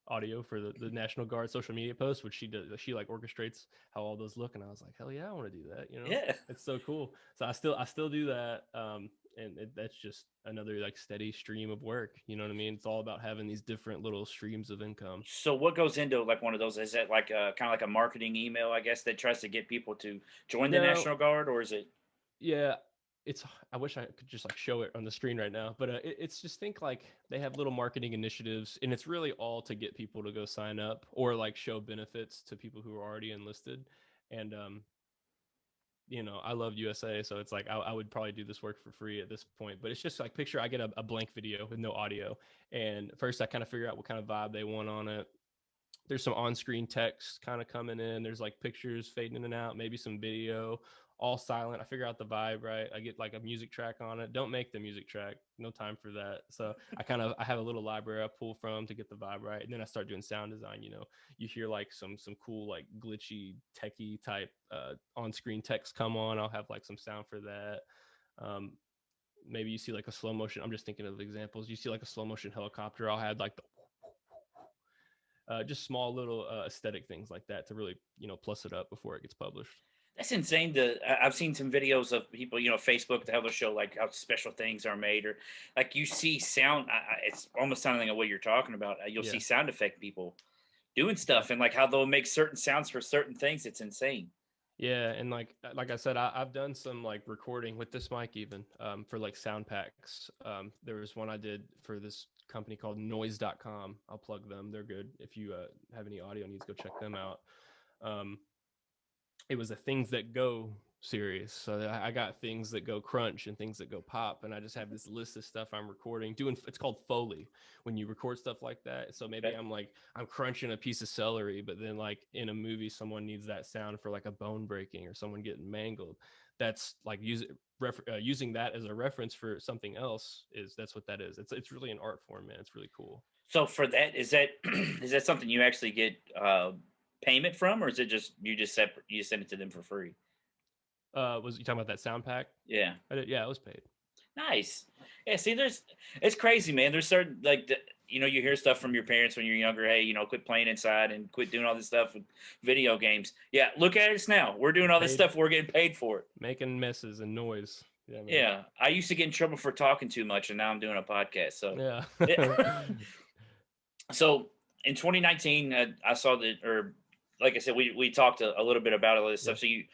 audio for the National Guard social media posts?" Which she does. She like orchestrates how all those look, and I was like, "Hell yeah, I want to do that." yeah, It's so cool. So I still do that. and that's just another like steady stream of work. You know what I mean? It's all about having these different little streams of income. So what goes into like one of those? Is it like a kind of like a marketing email, I guess, that tries to get people to join the No, National Guard, or is it? yeah, it's. I wish I could just like show it on the screen right now, but it's just think like they have little marketing initiatives, and it's really all to get people to go sign up or like show benefits to people who are already enlisted. And I love USA, so it's like I would probably do this work for free at this point. But it's just like picture I get a blank video with no audio, and first I kind of figure out what kind of vibe they want on it. There's some on-screen text kind of coming in. There's like pictures fading in and out, maybe some video, all silent. I figure out the vibe, right? I get like a music track on it. Don't make the music track. No time for that. So I have a little library I pull from to get the vibe right. And then I start doing sound design. You hear like some cool, like glitchy, techie type on-screen text come on. I'll have like some sound for that. Um, Maybe you see like a slow motion. I'm just thinking of examples. You see like a slow motion helicopter. I'll have like the just small little aesthetic things like that to really plus it up before it gets published. That's insane. I've seen some videos of people, Facebook, how they'll show like how special things are made, or like you see sound. It's almost sounding like what you're talking about. You'll Yeah, see sound effect people doing yeah, stuff, and like how they'll make certain sounds for certain things. It's insane. yeah. And like I said, I've done some like recording with this mic even for like sound packs. There was one I did for this company called noise.com. I'll plug them. They're good. If you have any audio needs, go check them out. um, it was a things that go series. So I got things that go crunch and things that go pop. And I just have this list of stuff I'm recording, doing, it's called Foley when you record stuff like that. So maybe Okay. I'm crunching a piece of celery, but then like in a movie, someone needs that sound for like a bone breaking or someone getting mangled. That's like using that as a reference for something else that's what that is. It's really an art form, man. It's really cool. So for that, is that is that something you actually get payment from, or is it just you send it to them for free? Was you talking about that sound pack? Yeah. Yeah, it was paid. Nice. Yeah, see, it's crazy, man. There's certain, like, you hear stuff from your parents when you're younger. Hey, quit playing inside and quit doing all this stuff with video games. Yeah, look at us now. We're doing all this Paid, stuff. We're getting paid for it. making messes and noise. Yeah, man. Yeah, I used to get in trouble for talking too much, and now I'm doing a podcast. So, Yeah. so in 2019, I saw that, or like I said, we talked a little bit about all this Yeah. stuff. So you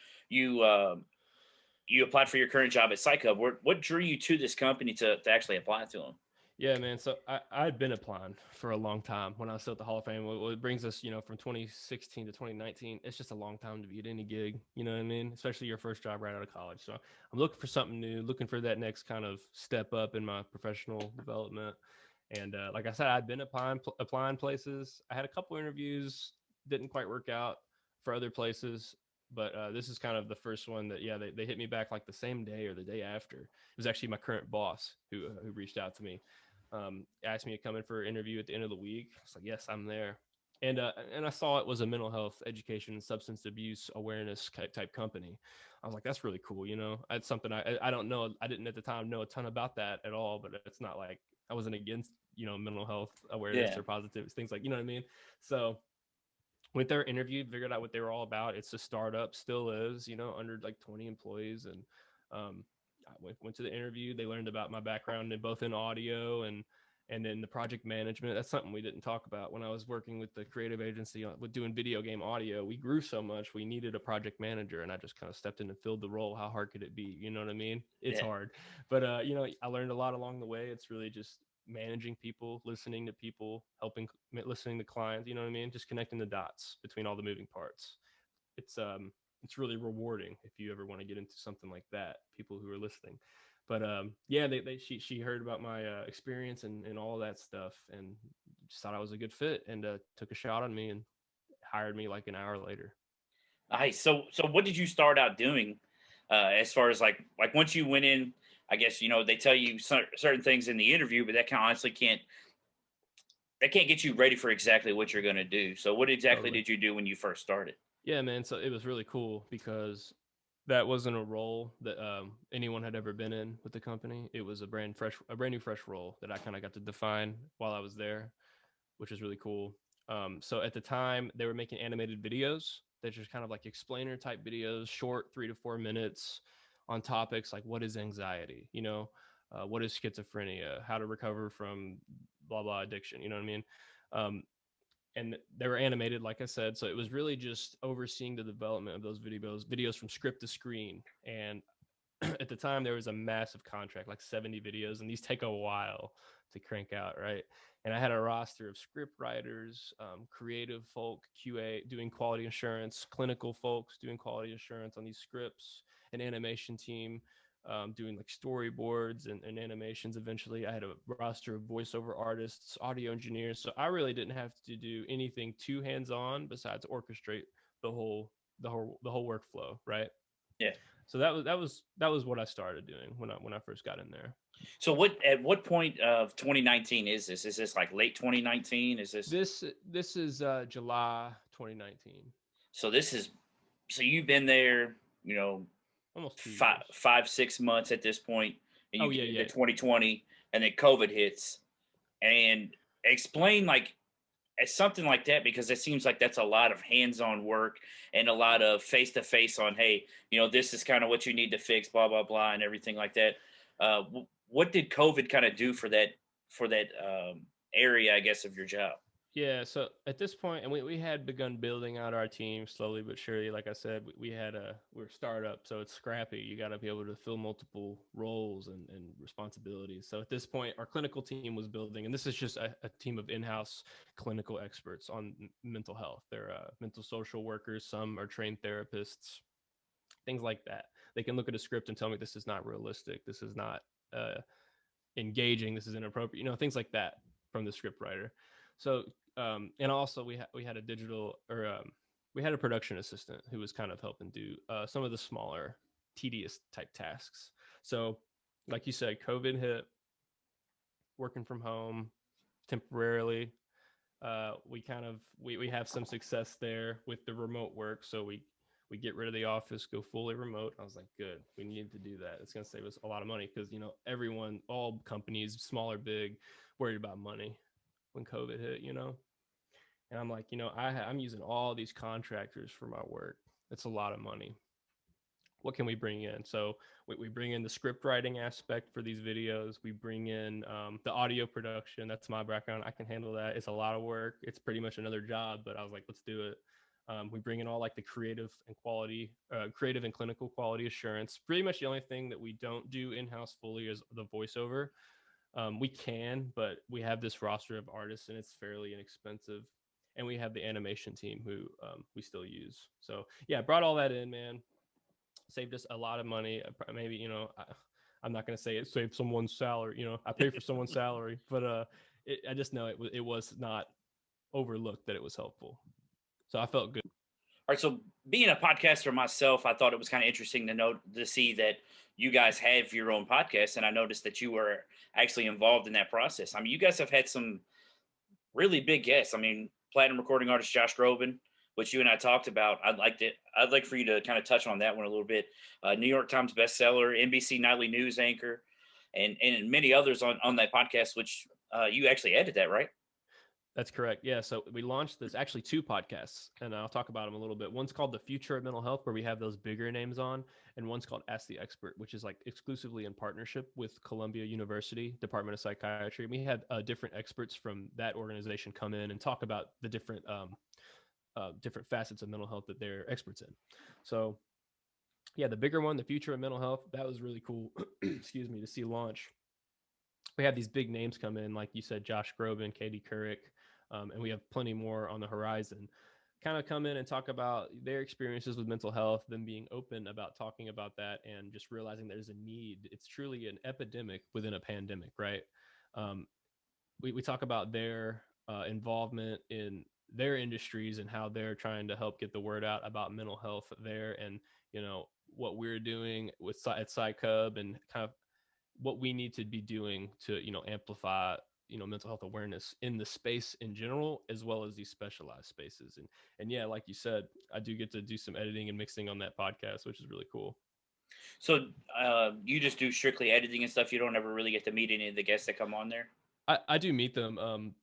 you applied for your current job at Psych What drew you to this company to actually apply to them? Yeah, man. So I'd been applying for a long time when I was still at the Hall of Fame. What brings us, from 2016 to 2019, it's just a long time to be at any gig. You know what I mean? Especially your first job right out of college. So I'm looking for something new, looking for that next kind of step up in my professional development. And like I said, I'd been applying places. I had a couple interviews, didn't quite work out for other places. But this is kind of the first one that, yeah, they hit me back like the same day or the day after. It was actually my current boss who reached out to me, asked me to come in for an interview at the end of the week. I was like, yes, I'm there. And I saw it was a mental health education and substance abuse awareness type company. I was like, that's really cool. That's something I don't know. I didn't at the time know a ton about that at all, but it's not like I wasn't against, mental health awareness Yeah. or positive things like, you know what I mean? So went there, interviewed, figured out what they were all about. It's a startup, still is, under like 20 employees. And I went to the interview. They learned about my background in both in audio and then the project management. That's something we didn't talk about when I was working with the creative agency with doing video game audio. We grew so much, we needed a project manager, and I just kind of stepped in and filled the role. How hard could it be? You know what I mean? It's Yeah. hard, but I learned a lot along the way. It's really just managing people, listening to people, listening to clients. You know what I mean? Just connecting the dots between all the moving parts. It's really rewarding if you ever want to get into something like that. People who are listening, but yeah, she heard about my experience and all of that stuff, and just thought I was a good fit, and took a shot on me and hired me like an hour later. Nice. So what did you start out doing as far as like once you went in? I guess they tell you certain things in the interview, but that kind of honestly can't get you ready for exactly what you're going to do. So what exactly Totally. did you do when you first started? Yeah, man. So it was really cool because that wasn't a role that anyone had ever been in with the company. It was a brand new fresh role that I kind of got to define while I was there, which is really cool. So at the time, they were making animated videos that just kind of like explainer type videos, short 3 to 4 minutes on topics like what is anxiety, what is schizophrenia, how to recover from blah blah addiction. You know what I mean? Um, and they were animated, like I said. So it was really just overseeing the development of those videos from script to screen. And at the time, there was a massive contract, like 70 videos, and these take a while to crank out, right? And I had a roster of script writers, creative folk, QA doing quality assurance, clinical folks doing quality assurance on these scripts, an animation team doing like storyboards and animations. Eventually, I had a roster of voiceover artists, audio engineers. So I really didn't have to do anything too hands-on besides orchestrate the whole workflow, right? Yeah. So that was what I started doing when I first got in there. So at what point of 2019 is this? Is this like late 2019? Is this This is July 2019, so this is so you've been there, you know, almost 2 years. five, 6 months at this point, and Oh you yeah, get into yeah. 2020, and then COVID hits. And explain like as something like that, because it seems like that's a lot of hands-on work and a lot of face-to-face on, hey, this is kind of what you need to fix, blah blah blah, and everything like that. What did COVID kind of do for that area, I guess, of your job? Yeah, so at this point, and we had begun building out our team slowly but surely. Like I said, we're a startup, so it's scrappy. You got to be able to fill multiple roles and responsibilities. So at this point, our clinical team was building, and this is just a team of in-house clinical experts on mental health. They're mental social workers. Some are trained therapists, things like that. They can look at a script and tell me this is not realistic. This is not uh, engaging. This is inappropriate. Things like that from the script writer. So and also we had a digital or we had a production assistant who was kind of helping do some of the smaller tedious type tasks. So like you said, COVID hit, working from home temporarily. We have some success there with the remote work. So we get rid of the office, go fully remote. I was like, good, we need to do that. It's going to save us a lot of money because everyone, all companies, small or big, worried about money when COVID hit. And I'm like, I'm using all these contractors for my work. It's a lot of money. What can we bring in? So we bring in the script writing aspect for these videos. We bring in the audio production. That's my background. I can handle that. It's a lot of work. It's pretty much another job, but I was like, let's do it. We bring in all like the creative and clinical quality assurance. Pretty much the only thing that we don't do in-house fully is the voiceover. We can, but we have this roster of artists and it's fairly inexpensive. And we have the animation team who we still use. So yeah, brought all that in, man. Saved us a lot of money. Maybe I'm not going to say it saved someone's salary. I pay for someone's salary, but I just know it was not overlooked that it was helpful. So I felt good. All right, so being a podcaster myself, I thought it was kind of interesting to see that you guys have your own podcast, and I noticed that you were actually involved in that process. I mean, you guys have had some really big guests. I mean, platinum recording artist Josh Groban, which you and I talked about. I'd like for you to kind of touch on that one a little bit. New York Times bestseller, NBC nightly news anchor, and many others on that podcast, which you actually edited that, right? That's correct. Yeah. So we launched this actually two podcasts, and I'll talk about them a little bit. One's called The Future of Mental Health, where we have those bigger names on, and one's called Ask the Expert, which is like exclusively in partnership with Columbia University Department of Psychiatry. We had different experts from that organization come in and talk about the different facets of mental health that they're experts in. So yeah, the bigger one, The Future of Mental Health, that was really cool. Excuse me, to see launch. We have these big names come in, like you said, Josh Groban, Katie Couric, and we have plenty more on the horizon. Kind of come in and talk about their experiences with mental health, them being open about talking about that, and just realizing there's a need. It's truly an epidemic within a pandemic, right? Um, we talk about their involvement in their industries and how they're trying to help get the word out about mental health there, and what we're doing at PsyCub and kind of what we need to be doing to amplify mental health awareness in the space in general as well as these specialized spaces. And yeah, like you said, I do get to do some editing and mixing on that podcast, which is really cool. So you just do strictly editing and stuff. You don't ever really get to meet any of the guests that come on there. I do meet them.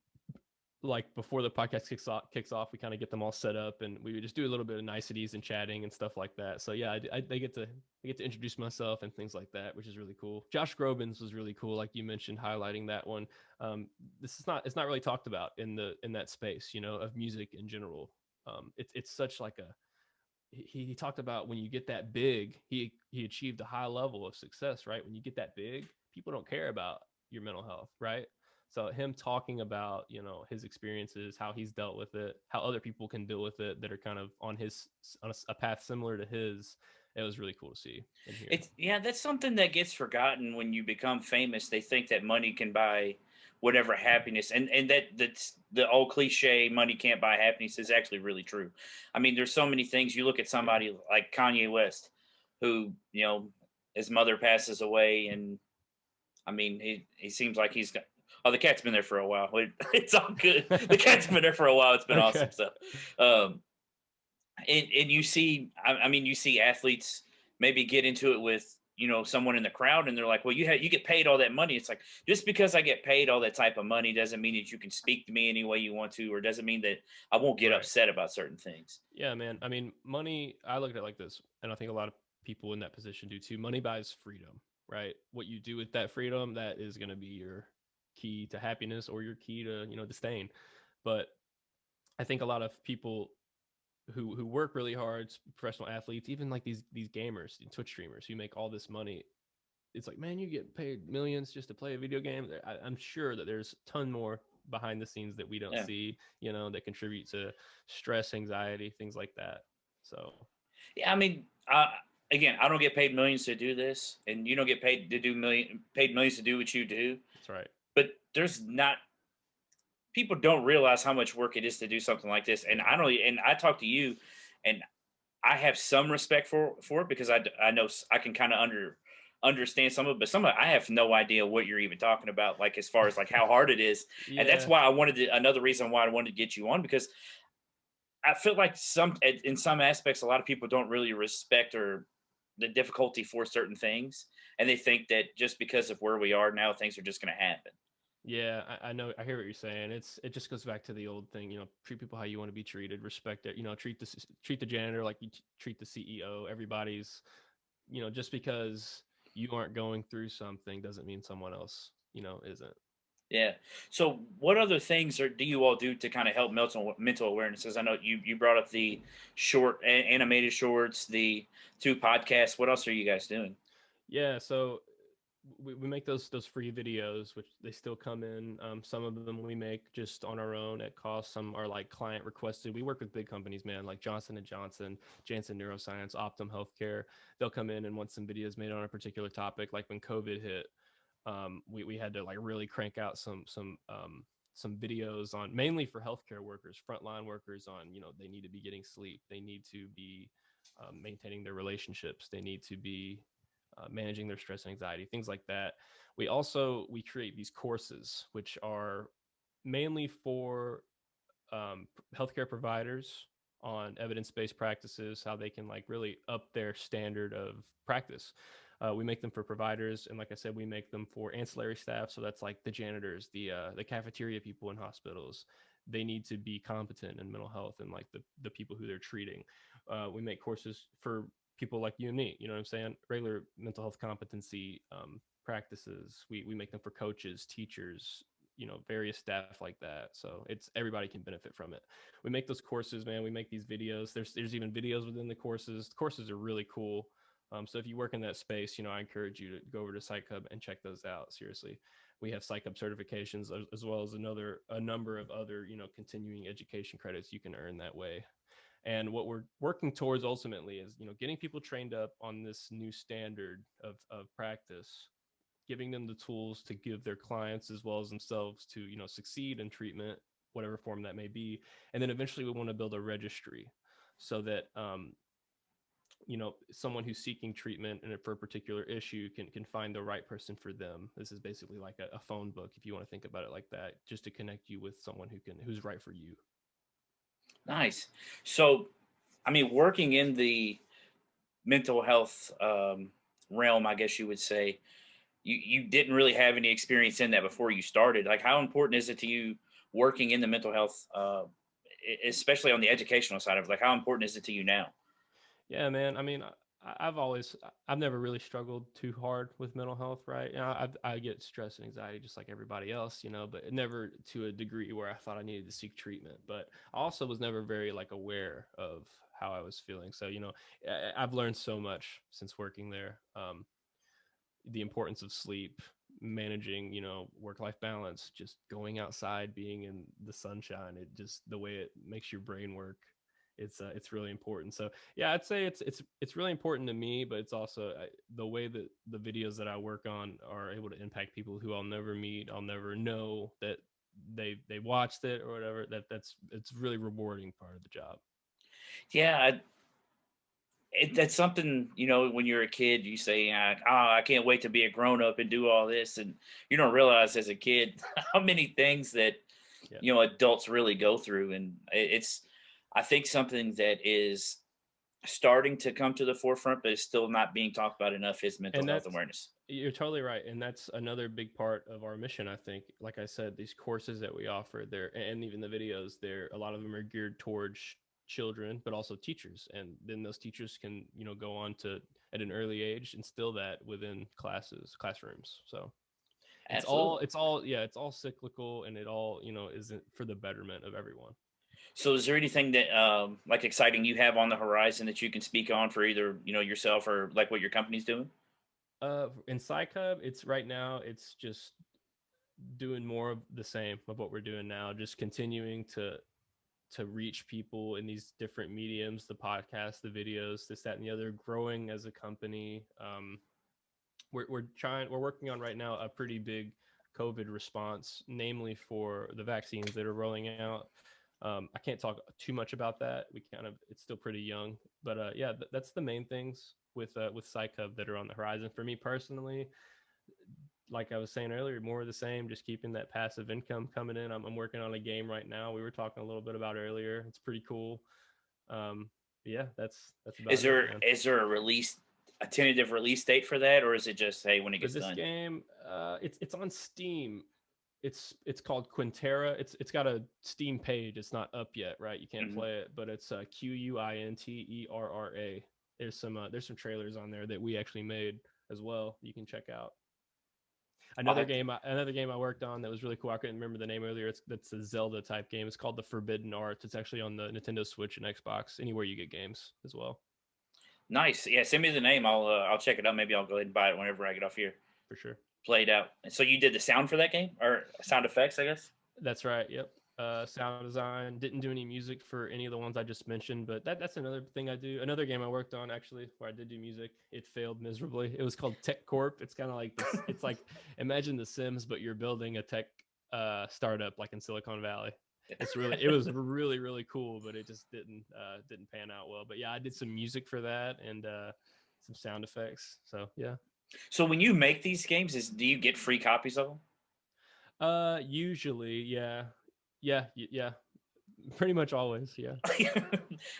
like before the podcast kicks off, we kind of get them all set up, and we just do a little bit of niceties and chatting and stuff like that. So yeah, they get to introduce myself and things like that, which is really cool. Josh Groban's was really cool, like you mentioned, highlighting that one. This is not it's not really talked about in that space, you know, of music in general. It's such like a he talked about when you get that big, he achieved a high level of success, right? When you get that big, people don't care about your mental health, right? So him talking about, you know, his experiences, how he's dealt with it, how other people can deal with it that are kind of on a path similar to his, it was really cool to see and hear. It's yeah, that's something that gets forgotten when you become famous. They think that money can buy whatever happiness, and that's the old cliche, money can't buy happiness, is actually really true. I mean, there's so many things. You look at Yeah. somebody like Kanye West, who, you know, his mother passes away, and I mean, he seems like he's got. Oh, the cat's been there for a while. It's all good. The cat's been there for a while. It's been Okay. awesome stuff. Um, and you see, I mean, you see athletes maybe get into it with, you know, someone in the crowd, and they're like, well, you get paid all that money. It's like, just because I get paid all that type of money doesn't mean that you can speak to me any way you want to, or doesn't mean that I won't get Right. upset about certain things. Yeah, man. I mean, money, I look at it like this, and I think a lot of people in that position do too. Money buys freedom, right? What you do with that freedom, that is going to be your key to happiness or your key to, you know, disdain. But I think a lot of people who work really hard, professional athletes, even like these gamers and Twitch streamers who make all this money, it's like, man, you get paid millions just to play a video game. I'm sure that there's a ton more behind the scenes that we don't Yeah. see, you know, that contribute to stress, anxiety, things like that. So Yeah. I mean, again, I don't get paid millions to do this, and you don't get paid millions to do what you do. that's right. But there's not people don't realize how much work it is to do something like this. And Yeah. I don't, and I talk to you, and I have some respect for it because I know I can kind of understand some of it, but some of it, I have no idea what you're even talking about, like as far as like how hard it is. And that's Yeah. why another reason why I wanted to get you on, because I feel like in some aspects, a lot of people don't really respect or the difficulty for certain things, and they think that just because of where we are now, things are just going to happen. Yeah, I know. I hear what you're saying. It just goes back to the old thing, you know, treat people how you want to be treated, respect it, you know, treat the janitor like you treat the CEO. Everybody's, you know, just because you aren't going through something doesn't mean someone else, you know, isn't. Yeah. So, what other things do you all do to kind of help mental awarenesses? I know you brought up the animated shorts, the two podcasts. What else are you guys doing? Yeah, so we make those free videos, which they still come in. Some of them we make just on our own at cost. Some are like client requested. We work with big companies, man, like Johnson and Johnson, Janssen Neuroscience, Optum Healthcare. They'll come in and want some videos made on a particular topic. Like when COVID hit, we had to like really crank out some videos on mainly for healthcare workers, frontline workers on, you know, they need to be getting sleep, they need to be maintaining their relationships, they need to be managing their stress and anxiety, things like that. We create these courses which are mainly for healthcare providers on evidence-based practices, how they can like really up their standard of practice. We make them for providers, and like I said, we make them for ancillary staff. So that's like the janitors, the cafeteria people in hospitals. They need to be competent in mental health, and like the people who they're treating. We make courses for people like you and me. You know what I'm saying? Regular mental health competency practices. We make them for coaches, teachers, you know, various staff like that. So it's everybody can benefit from it. We make those courses, man. We make these videos. There's even videos within the courses. The courses are really cool. So if you work in that space, you know, I encourage you to go over to Psych Hub and check those out. Seriously, we have Psych Hub certifications as well as a number of other, you know, continuing education credits you can earn that way. And what we're working towards ultimately is, you know, getting people trained up on this new standard of practice, giving them the tools to give their clients as well as themselves to, you know, succeed in treatment, whatever form that may be. And then eventually we want to build a registry so that you know, someone who's seeking treatment and for a particular issue can find the right person for them. This is basically like a phone book, if you want to think about it like that, just to connect you with someone who's right for you. Nice. So, I mean, working in the mental health realm, I guess you would say, you didn't really have any experience in that before you started. Like, how important is it to you working in the mental health, especially on the educational side of it? Like, how important is it to you now? Yeah, man. I mean, I've never really struggled too hard with mental health, right? You know, I get stress and anxiety just like everybody else, you know, but never to a degree where I thought I needed to seek treatment. But I also was never very like aware of how I was feeling. So, you know, I've learned so much since working there. The importance of sleep, managing, you know, work-life balance, just going outside, being in the sunshine, it just the way it makes your brain work. It's really important. So yeah, I'd say it's really important to me, but it's also the way that the videos that I work on are able to impact people who I'll never meet, I'll never know that they watched it or whatever. It's really rewarding part of the job. Yeah, that's something, when you're a kid, you say, I can't wait to be a grown up and do all this. And you don't realize as a kid how many things that, Yeah. Adults really go through. And it's, I think, something that is starting to come to the forefront, but is still not being talked about enough is mental And health that's awareness. You're totally right, and that's another big part of our mission. I think, like I said, these courses that we offer there, and even the videos there, a lot of them are geared towards children, but also teachers, and then those teachers can, you know, go on to at an early age instill that within classrooms. So Absolutely. it's all cyclical, and it all, you know, isn't for the betterment of everyone. So is there anything that like exciting you have on the horizon that you can speak on for either, yourself or like what your company's doing? In PsyCub, it's right now, it's just doing more of the same of what we're doing now, just continuing to reach people in these different mediums, the podcast, the videos, this, that, and the other, growing as a company. We're working on right now a pretty big COVID response, namely for the vaccines that are rolling out. I can't talk too much about that. It's still pretty young, but yeah, that's the main things with PsychHub that are on the horizon for me personally. Like I was saying earlier, more of the same, just keeping that passive income coming in. I'm working on a game right now. We were talking a little bit about earlier. It's pretty cool. Um, yeah, that's Is about it, there man. is there a tentative release date for that, or is it just, hey, when it For gets this done? game, it's on Steam. It's called Quintera. It's got a Steam page. It's not up yet, right? You can't Mhm. play it, but it's Quinterra. There's some trailers on there that we actually made as well. You can check out. I'll have to- Another game I worked on that was really cool. I couldn't remember the name earlier. That's a Zelda type game. It's called The Forbidden Arts. It's actually on the Nintendo Switch and Xbox, anywhere you get games as well, Nice. Yeah, send me the name. I'll check it out. Maybe I'll go ahead and buy it whenever I get off here. for sure. Play it out. And so you did the sound for that game, or sound effects, I guess. That's right. Yep. Sound design. Didn't do any music for any of the ones I just mentioned, but that's another thing I do. Another game I worked on actually where I did do music. It failed miserably. It was called Tech Corp. It's kind of like this. It's like imagine The Sims, but you're building a tech startup like in Silicon Valley. It was really cool, but it just didn't pan out well. But yeah, I did some music for that and some sound effects. So yeah. So when you make these games, do you get free copies of them? Usually, yeah, yeah. Pretty much always, yeah.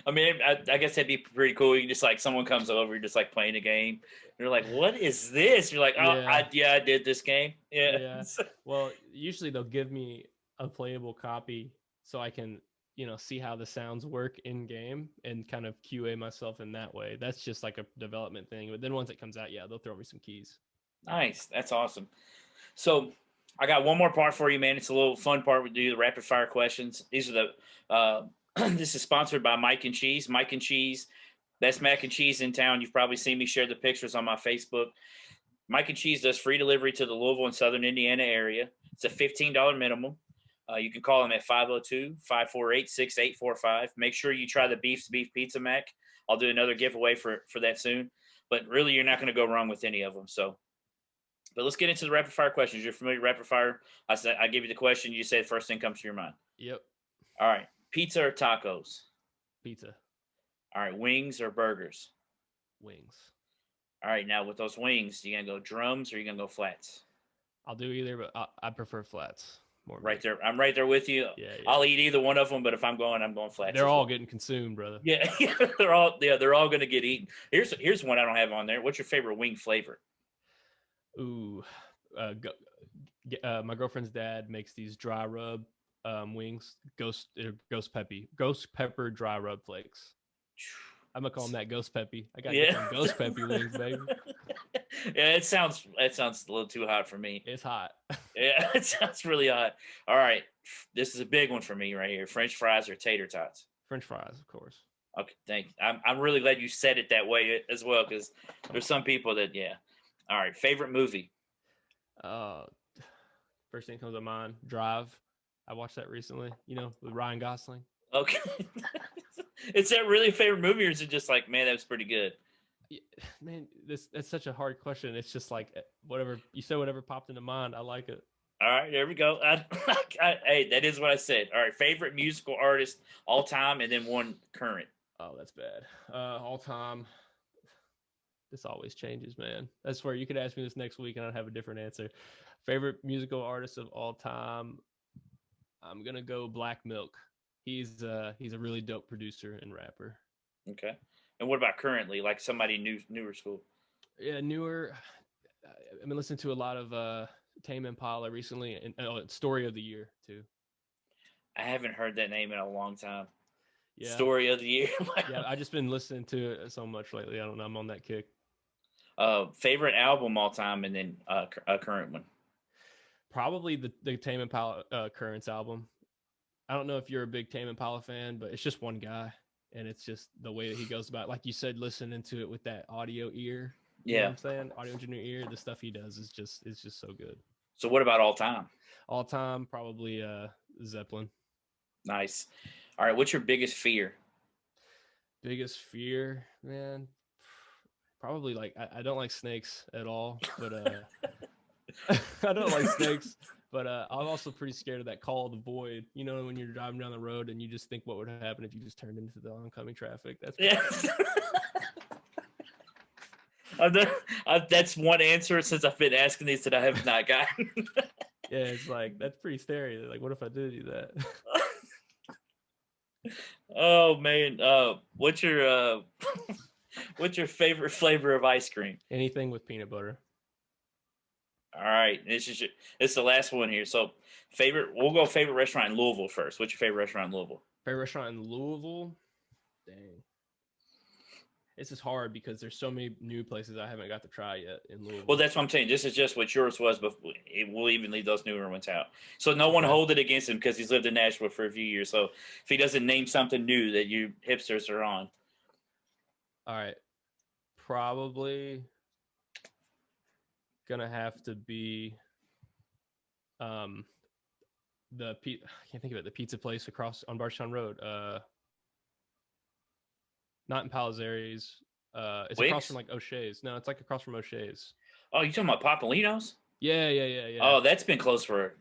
I mean, I guess that'd be pretty cool. You just like someone comes over, you're just like playing a game. You're like, "What is this?" You're like, "Oh, Yeah, I did this game." Yeah. yeah. Well, usually they'll give me a playable copy so I can, you know, see how the sounds work in game and kind of QA myself in that way. That's just like a development thing. But then once it comes out, yeah, they'll throw me some keys. Nice. That's awesome. So I got one more part for you, man. It's a little fun part. We do the rapid fire questions. These are this is sponsored by Mike and Cheese. Mike and Cheese, best mac and cheese in town. You've probably seen me share the pictures on my Facebook. Mike and Cheese does free delivery to the Louisville and Southern Indiana area. It's a $15 minimum. You can call them at 502-548-6845. Make sure you try the Beef's Beef Pizza Mac. I'll do another giveaway for that soon. But really, you're not going to go wrong with any of them. So, but let's get into the rapid fire questions. You're familiar with rapid fire. I give you the question. You say the first thing comes to your mind. Yep. All right. Pizza or tacos? Pizza. All right. Wings or burgers? Wings. All right. Now with those wings, you gonna go drums or you gonna go flats? I'll do either, but I prefer flats. More Right meat. there. I'm right there with you. Yeah, yeah. I'll eat either one of them, but if I'm going flats They're as all well. getting consumed, brother. Yeah, they're all gonna get eaten. Here's one I don't have on there. What's your favorite wing flavor? Ooh, my girlfriend's dad makes these dry rub wings, ghost pepper dry rub flakes. I'm gonna call them that ghost peppy. I gotta get them ghost peppy wings, baby. Yeah, that sounds a little too hot for me. It's hot. Yeah, it sounds really hot. All right, this is a big one for me right here: French fries or tater tots. French fries, of course. Okay, thank you. I'm really glad you said it that way as well, because there's some people that, yeah. All right, favorite movie. First thing comes to mind, Drive. I watched that recently. With Ryan Gosling. Okay, is that really a favorite movie, or is it just like, man, that was pretty good? Yeah, man, that's such a hard question. It's just like whatever you said, whatever popped into mind. I like it. All right, there we go. Hey, that is what I said. All right, favorite musical artist all time, and then one current. Oh, that's bad. All time. This always changes, man. I swear you could ask me this next week and I'd have a different answer. Favorite musical artist of all time. I'm gonna go Black Milk. He's a really dope producer and rapper. Okay. And what about currently, like somebody newer school? Yeah, newer. I've been listening to a lot of Tame Impala recently, and Story of the Year too. I haven't heard that name in a long time. Yeah. Story of the Year. Yeah, I just been listening to it so much lately. I don't know. I'm on that kick. Favorite album all time, and then a current one. Probably the Tame Impala Currents album. I don't know if you're a big Tame Impala fan, but it's just one guy, and it's just the way that he goes about it. Like you said, listening to it with that audio ear. You know what I'm saying? Audio engineer ear. The stuff he does is just so good. So what about all time? All time, probably Zeppelin. Nice. All right, what's your biggest fear? Biggest fear, man? Probably like I don't like snakes at all, but I don't like snakes. But I'm also pretty scared of that call of the void. You know, when you're driving down the road and you just think what would happen if you just turned into the oncoming traffic. That's that's one answer since I've been asking these that I have not gotten. Yeah, it's like that's pretty scary. Like, what if I did do that? Oh man, what's your favorite flavor of ice cream? Anything with peanut butter. All right, this is the last one here. So, we'll go favorite restaurant in Louisville first. What's your favorite restaurant in Louisville? Favorite restaurant in Louisville? Dang. This is hard because there's so many new places I haven't got to try yet in Louisville. Well, that's what I'm saying. This is just what yours was, but we'll even leave those newer ones out. So no one hold it against him because he's lived in Nashville for a few years. So if he doesn't name something new that you hipsters are on. All right. Probably gonna have to be I can't think of it. The pizza place across on Barstown Road. Not in Palazzeri's. It's Wicks? across from like O'Shea's. No, it's like across from O'Shea's. Oh, you talking about Popolino's? Yeah. Oh, that's been closed for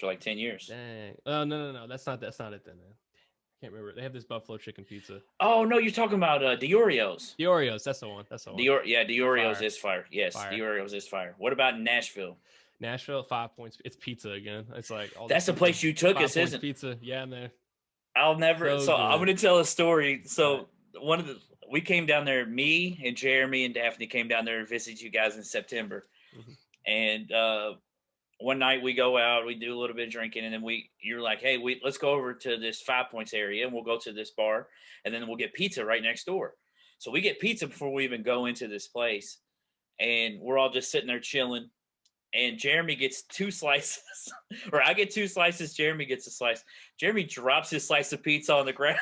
like 10 years. Dang. Oh, no. That's not it then, man. I can't remember. They have this buffalo chicken pizza. Oh no, you're talking about Dioreo's. Dioreo's, that's the one. Dioreo's is fire. Yes, fire. Dioreo's is fire. What about Nashville? Nashville, 5 points. It's pizza again. It's like that's the place you took us, isn't pizza? Yeah, man. I'll never. So I'm going to tell a story. So we came down there. Me and Jeremy and Daphne came down there and visited you guys in September. Mm-hmm. And one night we go out, we do a little bit of drinking, and then you're like, hey, let's go over to this 5 Points area, and we'll go to this bar, and then we'll get pizza right next door. So we get pizza before we even go into this place, and we're all just sitting there chilling. And Jeremy gets 2 slices, or I get 2 slices. Jeremy gets a slice. Jeremy drops his slice of pizza on the ground,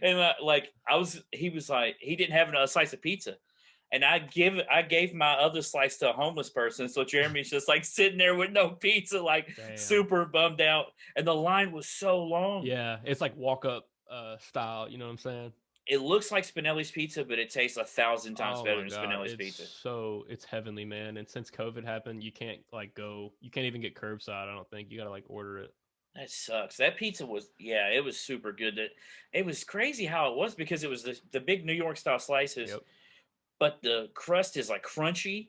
and he was like, he didn't have a slice of pizza, and I gave my other slice to a homeless person. So Jeremy's just like sitting there with no pizza, like super bummed out, and the line was so long. Yeah, it's like walk up style. You know what I'm saying? It looks like Spinelli's pizza, but it tastes 1,000 times better than Spinelli's pizza. So it's heavenly, man. And since COVID happened, you can't even get curbside. I don't think you got to like order it. That sucks. That pizza was, it was super good. It was crazy how it was because it was the big New York style slices, but the crust is like crunchy,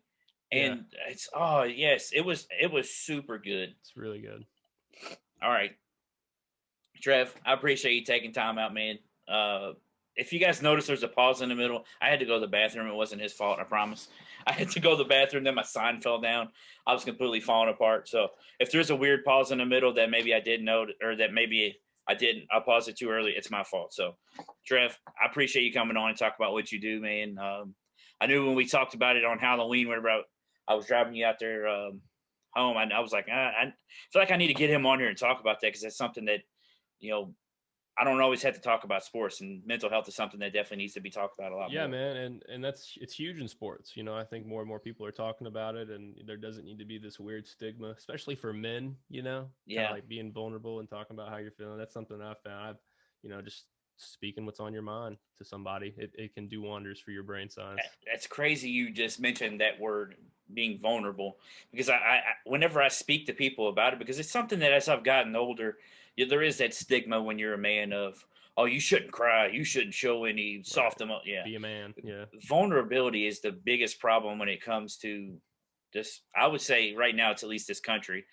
and it was super good. It's really good. All right, Trev, I appreciate you taking time out, man. if you guys notice, there's a pause in the middle. I had to go to the bathroom. It wasn't his fault, I promise. I had to go to the bathroom. Then my sign fell down. I was completely falling apart. So if there's a weird pause in the middle that maybe I didn't know, or that maybe I didn't, I paused it too early, it's my fault. So, Trev, I appreciate you coming on and talk about what you do, man. I knew when we talked about it on Halloween, whenever I was driving you out there home, I was like, I feel like I need to get him on here and talk about that, because that's something that, you know, I don't always have to talk about sports, and mental health is something that definitely needs to be talked about a lot more. Yeah, man, and it's huge in sports. You know, I think more and more people are talking about it, and there doesn't need to be this weird stigma, especially for men. You know, kind of like being vulnerable and talking about how you're feeling. That's something I've found. Just speaking what's on your mind to somebody, it can do wonders for your brain science. That's crazy. You just mentioned that word, being vulnerable, because I whenever I speak to people about it, because it's something that as I've gotten older, there is that stigma when you're a man of, oh, you shouldn't cry, you shouldn't show any soft emotion. Yeah, be a man. Yeah, vulnerability is the biggest problem when it comes to this. I would say right now, it's at least this country.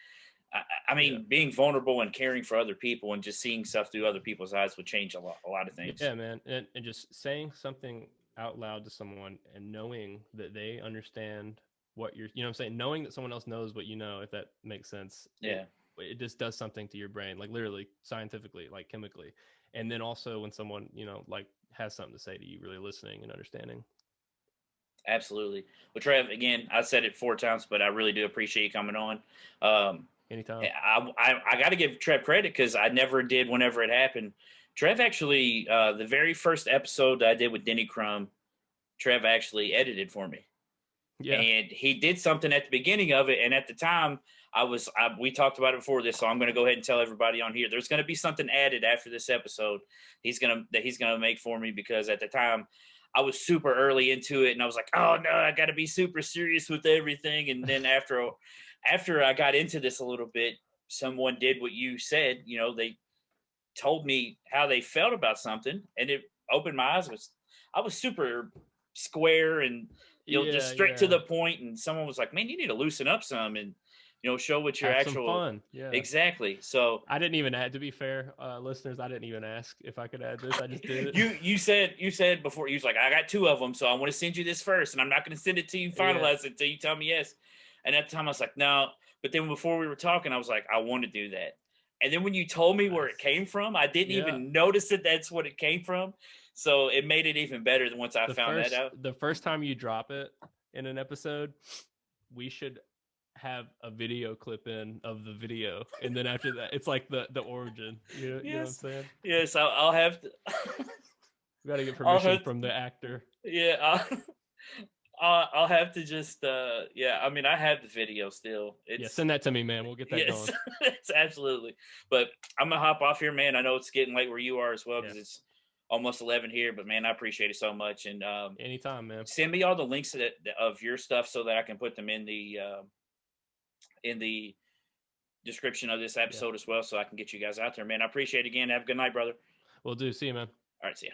I mean, being vulnerable and caring for other people and just seeing stuff through other people's eyes would change a lot of things. Yeah, man, and just saying something out loud to someone and knowing that they understand what you're, what I'm saying, knowing that someone else knows what you know, if that makes sense. Yeah. It just does something to your brain, like literally, scientifically, like chemically. And then also when someone, like has something to say to you, really listening and understanding. Absolutely. Well, Trev, again, I said it 4 times, but I really do appreciate you coming on. Anytime. I got to give Trev credit, because I never did whenever it happened. Trev actually, the very first episode that I did with Denny Crum, Trev actually edited for me. Yeah. And he did something at the beginning of it. And at the time, we talked about it before this, so I'm going to go ahead and tell everybody on here. There's going to be something added after this episode he's going to make for me, because at the time I was super early into it, and I was like, oh no, I got to be super serious with everything. And then after I got into this a little bit, someone did what you said. They told me how they felt about something, and it opened my eyes. I was super square and just straight to the point. And someone was like, man, you need to loosen up some and show what your have actual some fun. Yeah, exactly. So I didn't even add, to be fair, listeners, I didn't even ask if I could add this. I just did it. You said before, you was like, I got 2 of them, so I want to send you this first, and I'm not going to send it to you finalize it until you tell me yes. And at the time I was like, no. But then before we were talking, I was like, I want to do that. And then when you told me where it came from, I didn't even notice that that's what it came from. So it made it even better than once I found that out. The first time you drop it in an episode, we should have a video clip in of the video. And then after that, it's like the origin. You know what I'm saying? Yes, I'll have to. We got to get permission from the actor. Yeah, I'll have to just, I mean, I have the video still. Send that to me, man. We'll get that going. It's absolutely. But I'm going to hop off here, man. I know it's getting late where you are as well, because it's almost 11 here. But, man, I appreciate it so much. And anytime, man. Send me all the links of your stuff so that I can put them in the description of this episode as well, so I can get you guys out there, man. I appreciate it again. Have a good night, brother. Will do. See you, man. All right, see ya.